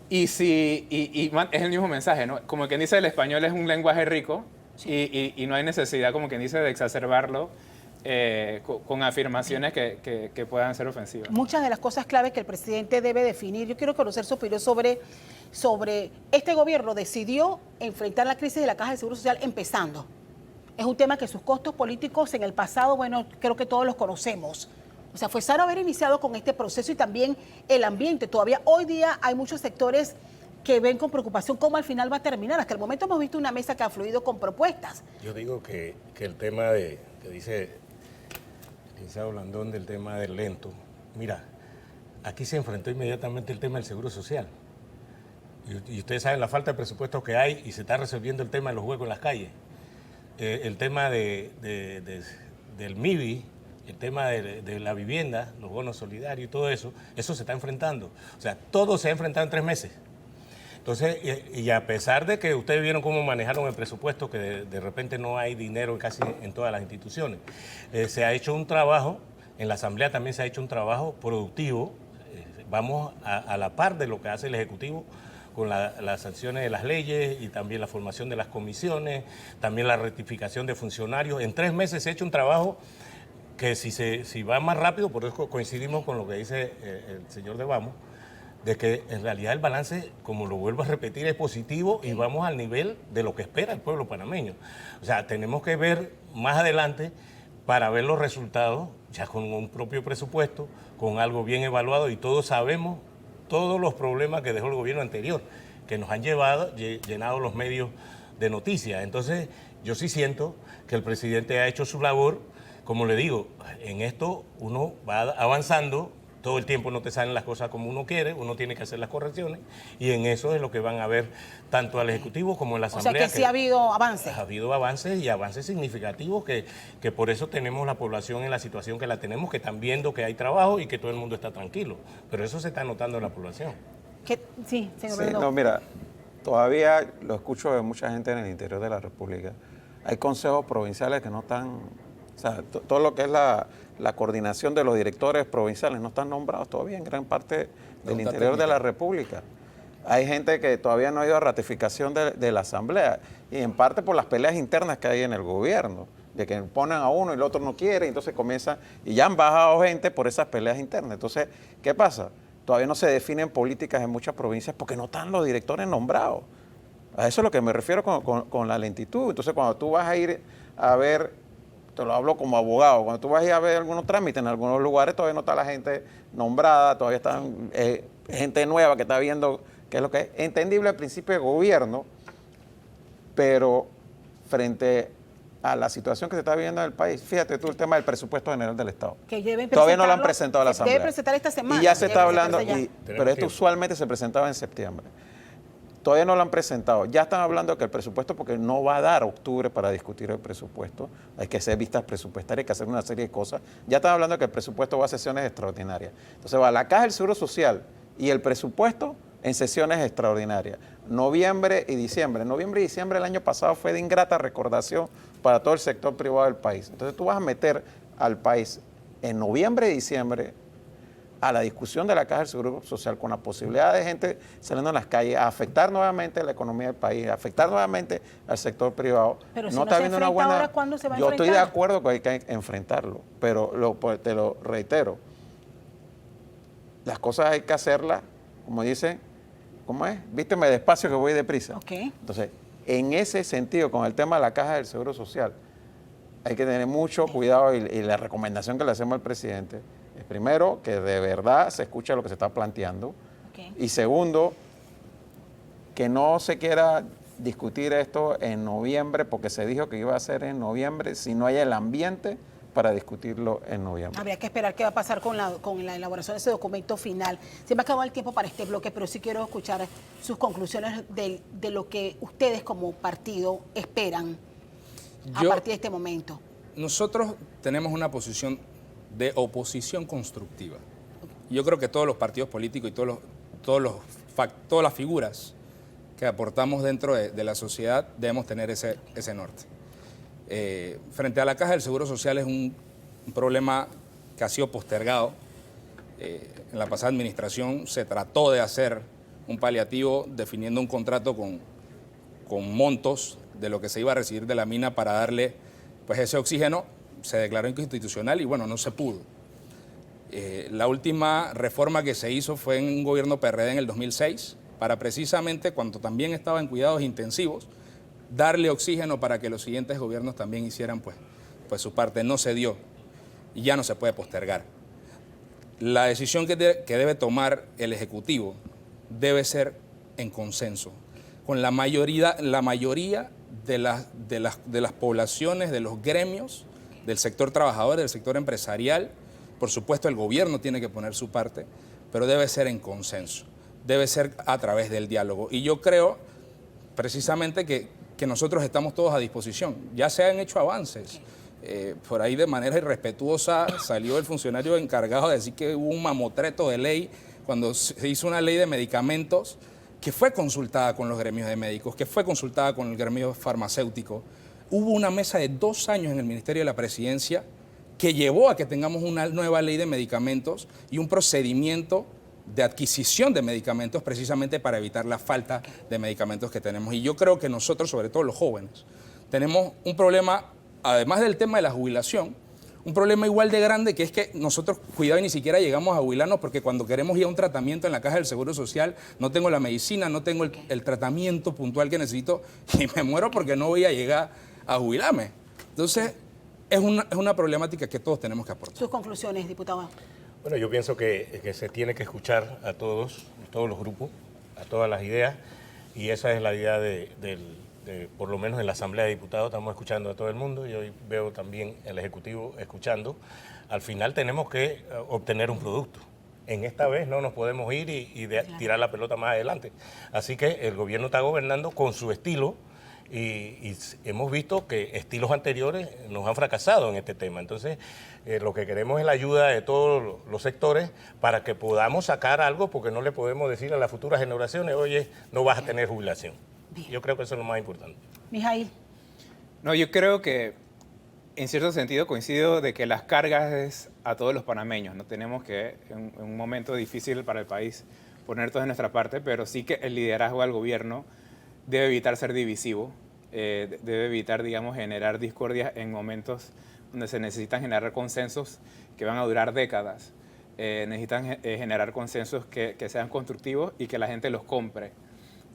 Y es el mismo mensaje, ¿no? Como quien dice, el español es un lenguaje rico y no hay necesidad, como quien dice, de exacerbarlo con afirmaciones que puedan ser ofensivas. Muchas de las cosas claves que el presidente debe definir, yo quiero conocer su opinión sobre este gobierno decidió enfrentar la crisis de la Caja de Seguro Social empezando. Es un tema que sus costos políticos en el pasado, bueno, creo que todos los conocemos. O sea, fue sano haber iniciado con este proceso y también el ambiente. Todavía hoy día hay muchos sectores que ven con preocupación cómo al final va a terminar. Hasta el momento hemos visto una mesa que ha fluido con propuestas. Yo digo que el tema que dice el licenciado Blandón del tema del lento, mira, aquí se enfrentó inmediatamente el tema del seguro social. Y ustedes saben la falta de presupuesto que hay y se está resolviendo el tema de los huecos en las calles. El tema del MIBI, el tema de la vivienda, los bonos solidarios y todo eso se está enfrentando. O sea, todo se ha enfrentado en 3 meses. Entonces, y a pesar de que ustedes vieron cómo manejaron el presupuesto, que de repente no hay dinero casi en todas las instituciones, se ha hecho un trabajo, en la Asamblea también se ha hecho un trabajo productivo, vamos a la par de lo que hace el Ejecutivo, con las sanciones de las leyes y también la formación de las comisiones, también la rectificación de funcionarios. En 3 meses se ha hecho un trabajo que si va más rápido, por eso coincidimos con lo que dice el señor de Vamos, de que en realidad el balance, como lo vuelvo a repetir, es positivo y vamos al nivel de lo que espera el pueblo panameño. O sea, tenemos que ver más adelante para ver los resultados, ya con un propio presupuesto, con algo bien evaluado y todos sabemos todos los problemas que dejó el gobierno anterior, que nos han llenado los medios de noticias. Entonces, yo sí siento que el presidente ha hecho su labor. Como le digo, en esto uno va avanzando, todo el tiempo no te salen las cosas como uno quiere, uno tiene que hacer las correcciones y en eso es lo que van a ver tanto al Ejecutivo como en la Asamblea. O sea que sí ha habido avances. Ha habido avances y avances significativos que por eso tenemos la población en la situación que la tenemos, que están viendo que hay trabajo y que todo el mundo está tranquilo. Pero eso se está notando en la población. Sí, señor Sí, Blandón. no, mira, todavía lo escucho de mucha gente en el interior de la República. Hay consejos provinciales que no están... O sea, todo lo que es la coordinación de los directores provinciales no están nombrados todavía en gran parte del interior de la República. Hay gente que todavía no ha ido a ratificación de la Asamblea y en parte por las peleas internas que hay en el gobierno, de que ponen a uno y el otro no quiere, y entonces comienza, y ya han bajado gente por esas peleas internas. Entonces, ¿qué pasa? Todavía no se definen políticas en muchas provincias porque no están los directores nombrados. A eso es lo que me refiero con la lentitud. Entonces, cuando tú vas a ir a ver... Te lo hablo como abogado. Cuando tú vas a ir a ver algunos trámites en algunos lugares, todavía no está la gente nombrada, todavía está gente nueva que está viendo qué es lo que es. Entendible al principio de gobierno, pero frente a la situación que se está viviendo en el país, fíjate tú el tema del presupuesto general del Estado. Que todavía no lo han presentado a la Asamblea. Debe presentar esta semana. Y ya se está hablando, pero esto tiempo. usualmente se presentaba en septiembre. Todavía no lo han presentado. Ya están hablando que el presupuesto, porque no va a dar octubre para discutir el presupuesto, hay que hacer vistas presupuestarias, hay que hacer una serie de cosas. Ya están hablando que el presupuesto va a sesiones extraordinarias. Entonces va la Caja del Seguro Social y el presupuesto en sesiones extraordinarias. Noviembre y diciembre. Noviembre y diciembre del año pasado fue de ingrata recordación para todo el sector privado del país. Entonces tú vas a meter al país en noviembre y diciembre a la discusión de la Caja del Seguro Social con la posibilidad de gente saliendo en las calles a afectar nuevamente la economía del país, a afectar nuevamente al sector privado. Pero si no no está se habiendo una enfrenta buena... ahora, ¿cuándo se va a Yo estoy de enfrentar? acuerdo que hay que enfrentarlo, pero te lo reitero. Las cosas hay que hacerlas, como dicen, ¿cómo es? Vísteme despacio que voy deprisa. Ok. Entonces, en ese sentido, con el tema de la Caja del Seguro Social, hay que tener mucho cuidado y la recomendación que le hacemos al presidente es, primero, que de verdad se escuche lo que se está planteando. Okay. Y segundo, que no se quiera discutir esto en noviembre, porque se dijo que iba a ser en noviembre, si no hay el ambiente para discutirlo en noviembre. Habría que esperar qué va a pasar con la elaboración de ese documento final. Se me ha acabado el tiempo para este bloque, pero sí quiero escuchar sus conclusiones de lo que ustedes como partido esperan a partir de este momento. Nosotros tenemos una posición de oposición constructiva. Yo creo que todos los partidos políticos y todas las figuras que aportamos dentro de la sociedad debemos tener ese norte. Frente a la Caja del Seguro Social es un problema que ha sido postergado. En la pasada administración se trató de hacer un paliativo definiendo un contrato con montos de lo que se iba a recibir de la mina para darle pues, ese oxígeno. Se declaró inconstitucional y bueno, no se pudo. La última reforma que se hizo fue en un gobierno PRD en el 2006 para precisamente cuando también estaba en cuidados intensivos darle oxígeno para que los siguientes gobiernos también hicieran pues su parte. No se dio y ya no se puede postergar. La decisión que debe tomar el Ejecutivo debe ser en consenso, con la mayoría de las poblaciones, de los gremios, del sector trabajador, del sector empresarial. Por supuesto, el gobierno tiene que poner su parte, pero debe ser en consenso, debe ser a través del diálogo. Y yo creo precisamente que nosotros estamos todos a disposición. Ya se han hecho avances. Por ahí de manera irrespetuosa salió el funcionario encargado de decir que hubo un mamotreto de ley cuando se hizo una ley de medicamentos que fue consultada con los gremios de médicos, que fue consultada con el gremio farmacéutico. Hubo una mesa de 2 años en el Ministerio de la Presidencia que llevó a que tengamos una nueva ley de medicamentos y un procedimiento de adquisición de medicamentos precisamente para evitar la falta de medicamentos que tenemos. Y yo creo que nosotros, sobre todo los jóvenes, tenemos un problema, además del tema de la jubilación, un problema igual de grande, que es que nosotros, cuidado, y ni siquiera llegamos a jubilarnos porque cuando queremos ir a un tratamiento en la Caja del Seguro Social, no tengo la medicina, no tengo el tratamiento puntual que necesito y me muero porque no voy a llegar a jubilarme. Entonces, es una problemática que todos tenemos que aportar. Sus conclusiones, diputado. Bueno, yo pienso que se tiene que escuchar a todos los grupos, a todas las ideas, y esa es la idea por lo menos en la Asamblea de Diputados estamos escuchando a todo el mundo, y hoy veo también el Ejecutivo escuchando. Al final tenemos que obtener un producto. En esta vez no nos podemos ir y tirar la pelota más adelante. Así que el gobierno está gobernando con su estilo, y hemos visto que estilos anteriores nos han fracasado en este tema. Entonces, lo que queremos es la ayuda de todos los sectores para que podamos sacar algo, porque no le podemos decir a las futuras generaciones, oye, no vas a tener jubilación. Yo creo que eso es lo más importante. Mijail. No, yo creo que en cierto sentido coincido de que las cargas es a todos los panameños. No tenemos que, en un momento difícil para el país, poner todo de nuestra parte, pero sí que el liderazgo del gobierno debe evitar ser divisivo, debe evitar, digamos, generar discordias en momentos donde se necesitan generar consensos que van a durar décadas. Necesitan generar consensos que sean constructivos y que la gente los compre.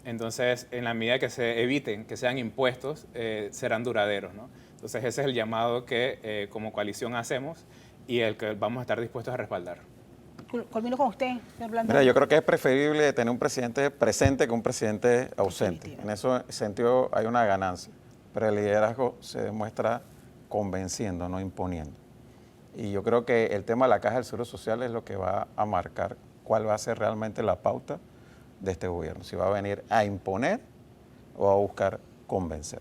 Entonces, en la medida que se eviten que sean impuestos, serán duraderos, ¿no? Entonces, ese es el llamado que como coalición hacemos y el que vamos a estar dispuestos a respaldar. Culmino con usted, señor Blandón. Mira, yo creo que es preferible tener un presidente presente que un presidente ausente. En ese sentido hay una ganancia, pero el liderazgo se demuestra convenciendo, no imponiendo. Y yo creo que el tema de la Caja del Seguro Social es lo que va a marcar cuál va a ser realmente la pauta de este gobierno, si va a venir a imponer o a buscar convencer.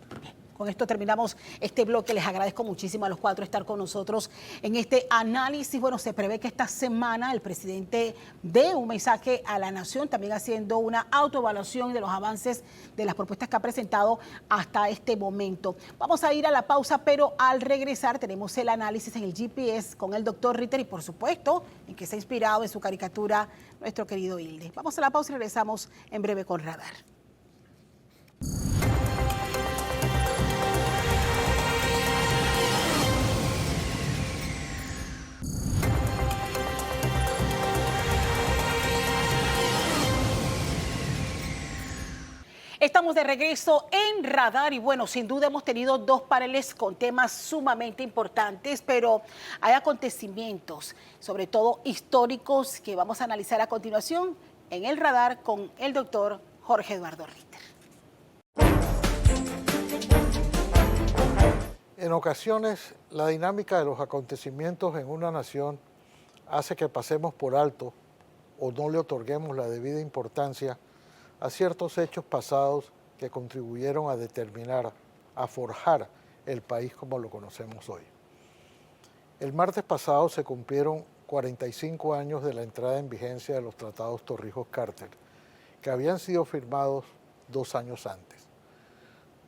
Con esto terminamos este bloque. Les agradezco muchísimo a los 4 estar con nosotros en este análisis. Bueno, se prevé que esta semana el presidente dé un mensaje a la nación, también haciendo una autoevaluación de los avances de las propuestas que ha presentado hasta este momento. Vamos a ir a la pausa, pero al regresar tenemos el análisis en el GPS con el doctor Ritter y, por supuesto, en que se ha inspirado en su caricatura nuestro querido Hilde. Vamos a la pausa y regresamos en breve con Radar. Estamos estamos de regreso en Radar y bueno, sin duda hemos tenido dos paneles con temas sumamente importantes, pero hay acontecimientos, sobre todo históricos, que vamos a analizar a continuación en el Radar con el doctor Jorge Eduardo Ritter. En ocasiones, la dinámica de los acontecimientos en una nación hace que pasemos por alto o no le otorguemos la debida importancia a ciertos hechos pasados que contribuyeron a determinar, a forjar el país como lo conocemos hoy. El martes pasado se cumplieron 45 años de la entrada en vigencia de los tratados Torrijos-Carter, que habían sido firmados 2 años antes.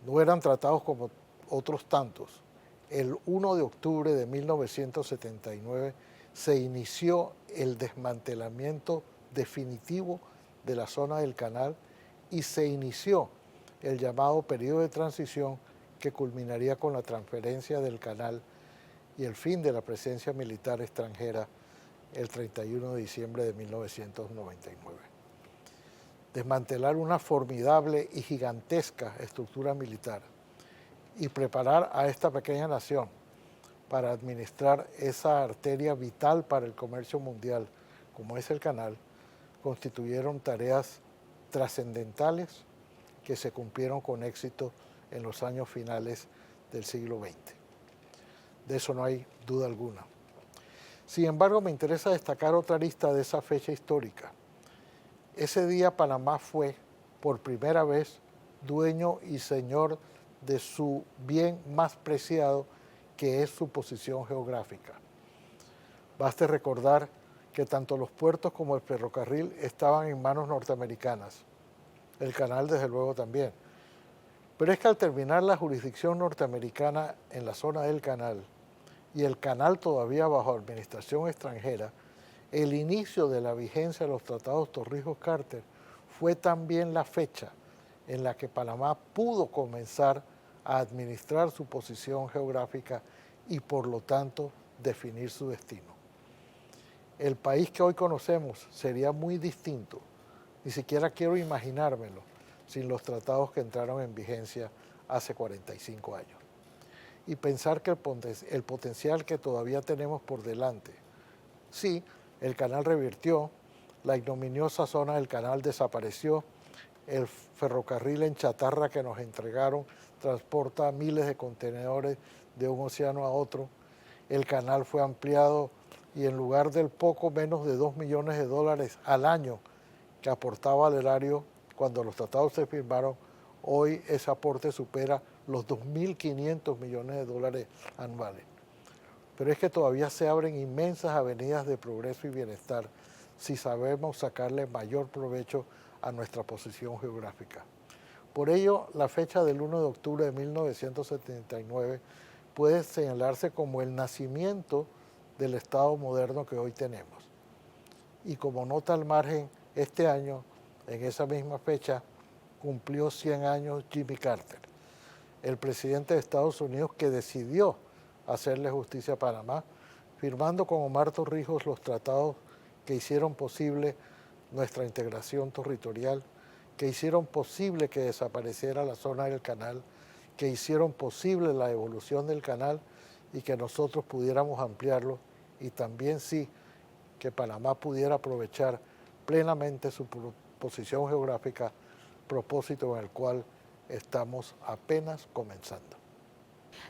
No eran tratados como otros tantos. El 1 de octubre de 1979 se inició el desmantelamiento definitivo de la zona del canal y se inició el llamado periodo de transición que culminaría con la transferencia del canal y el fin de la presencia militar extranjera el 31 de diciembre de 1999. Desmantelar una formidable y gigantesca estructura militar y preparar a esta pequeña nación para administrar esa arteria vital para el comercio mundial, como es el canal, constituyeron tareas trascendentales que se cumplieron con éxito en los años finales del siglo XX. De eso no hay duda alguna. Sin embargo, me interesa destacar otra lista de esa fecha histórica. Ese día Panamá fue, por primera vez, dueño y señor de su bien más preciado, que es su posición geográfica. Baste recordar que tanto los puertos como el ferrocarril estaban en manos norteamericanas. El canal, desde luego, también. Pero es que al terminar la jurisdicción norteamericana en la zona del canal y el canal todavía bajo administración extranjera, el inicio de la vigencia de los tratados Torrijos-Carter fue también la fecha en la que Panamá pudo comenzar a administrar su posición geográfica y por lo tanto definir su destino. El país que hoy conocemos sería muy distinto, ni siquiera quiero imaginármelo, sin los tratados que entraron en vigencia hace 45 años. Y pensar que el potencial que todavía tenemos por delante. Sí, el canal revirtió, la ignominiosa zona del canal desapareció, el ferrocarril en chatarra que nos entregaron transporta miles de contenedores de un océano a otro, el canal fue ampliado y en lugar del poco menos de $2 millones al año que aportaba al erario cuando los tratados se firmaron, hoy ese aporte supera los $2.500 millones anuales. Pero es que todavía se abren inmensas avenidas de progreso y bienestar si sabemos sacarle mayor provecho a nuestra posición geográfica. Por ello, la fecha del 1 de octubre de 1979 puede señalarse como el nacimiento del Estado moderno que hoy tenemos. Y como nota al margen, este año, en esa misma fecha, cumplió 100 años Jimmy Carter, el presidente de Estados Unidos que decidió hacerle justicia a Panamá, firmando con Omar Torrijos los tratados que hicieron posible nuestra integración territorial, que hicieron posible que desapareciera la zona del canal, que hicieron posible la evolución del canal y que nosotros pudiéramos ampliarlo y también sí que Panamá pudiera aprovechar plenamente su posición geográfica, propósito en el cual estamos apenas comenzando.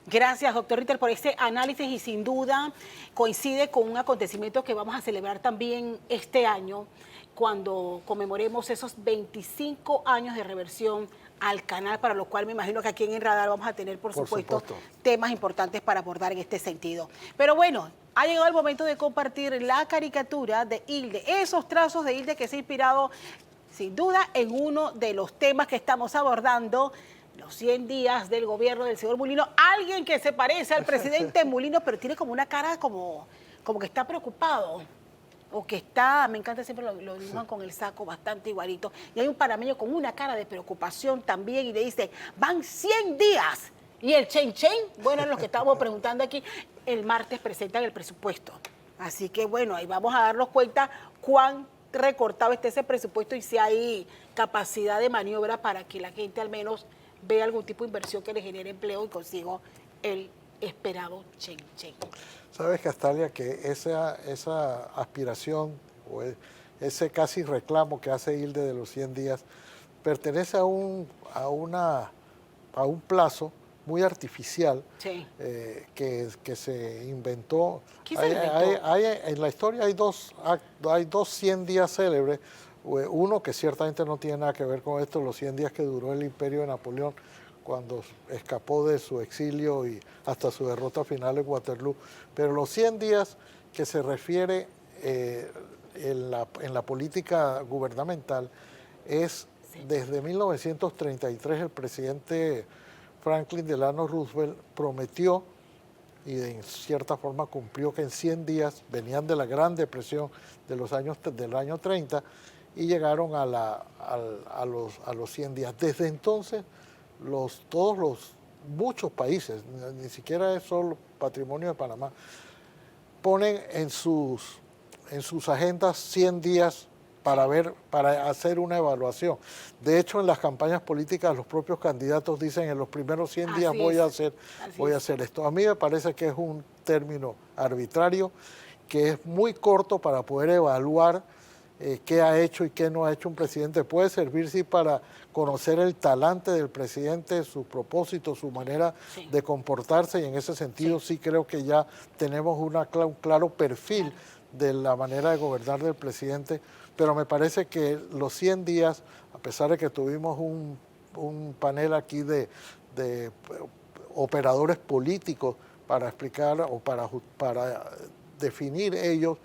Gracias, doctor Ritter, por este análisis y sin duda coincide con un acontecimiento que vamos a celebrar también este año cuando conmemoremos esos 25 años de reversión al canal, para lo cual me imagino que aquí en el Radar vamos a tener, por supuesto, temas importantes para abordar en este sentido. Pero bueno, ha llegado el momento de compartir la caricatura de Hilde, esos trazos de Hilde que se ha inspirado sin duda en uno de los temas que estamos abordando, los 100 días del gobierno del señor Mulino. Alguien que se parece al presidente Mulino, pero tiene como una cara como que está preocupado. O que está, me encanta siempre lo dibujan con el saco bastante igualito. Y hay un panameño con una cara de preocupación también y le dice, van 100 días. Y el Chen Chen, bueno, es lo que estábamos preguntando aquí, el martes presentan el presupuesto. Así que bueno, ahí vamos a darnos cuenta cuán recortado esté ese presupuesto y si hay capacidad de maniobra para que la gente al menos vea algún tipo de inversión que le genere empleo y consiga el esperado chen. Sabes, Castalia, que esa aspiración o ese casi reclamo que hace Hilde de los 100 días pertenece a un plazo muy artificial que se inventó. ¿Quién se inventó? En la historia hay dos 100 días célebres. Uno que ciertamente no tiene nada que ver con esto, los 100 días que duró el imperio de Napoleón cuando escapó de su exilio y hasta su derrota final en Waterloo. Pero los 100 días que se refiere en la política gubernamental es desde 1933 el presidente Franklin Delano Roosevelt prometió y en cierta forma cumplió que en 100 días venían de la Gran Depresión del año 30 y llegaron a los 100 días. Desde entonces, muchos países, ni siquiera es solo patrimonio de Panamá, ponen en sus agendas 100 días para hacer una evaluación. De hecho, en las campañas políticas los propios candidatos dicen en los primeros 100 días voy a hacer esto. A mí me parece que es un término arbitrario, que es muy corto para poder evaluar qué ha hecho y qué no ha hecho un presidente. Puede servir sí para conocer el talante del presidente, su propósito, su manera de comportarse, y en ese sentido sí creo que ya tenemos un claro perfil de la manera de gobernar del presidente, pero me parece que los 100 días, a pesar de que tuvimos un panel aquí de operadores políticos para explicar o para definir ellos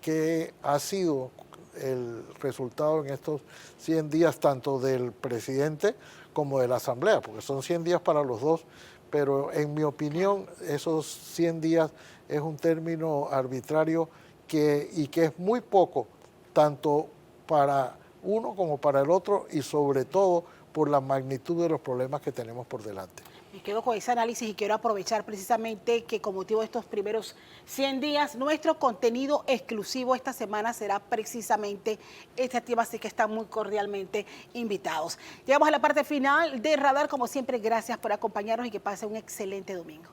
qué ha sido el resultado en estos 100 días, tanto del presidente como de la Asamblea, porque son 100 días para los dos, pero en mi opinión esos 100 días es un término arbitrario y que es muy poco, tanto para uno como para el otro, y sobre todo por la magnitud de los problemas que tenemos por delante. Me quedo con ese análisis y quiero aprovechar precisamente que con motivo de estos primeros 100 días, nuestro contenido exclusivo esta semana será precisamente este tema, así que están muy cordialmente invitados. Llegamos a la parte final de Radar, como siempre, gracias por acompañarnos y que pase un excelente domingo.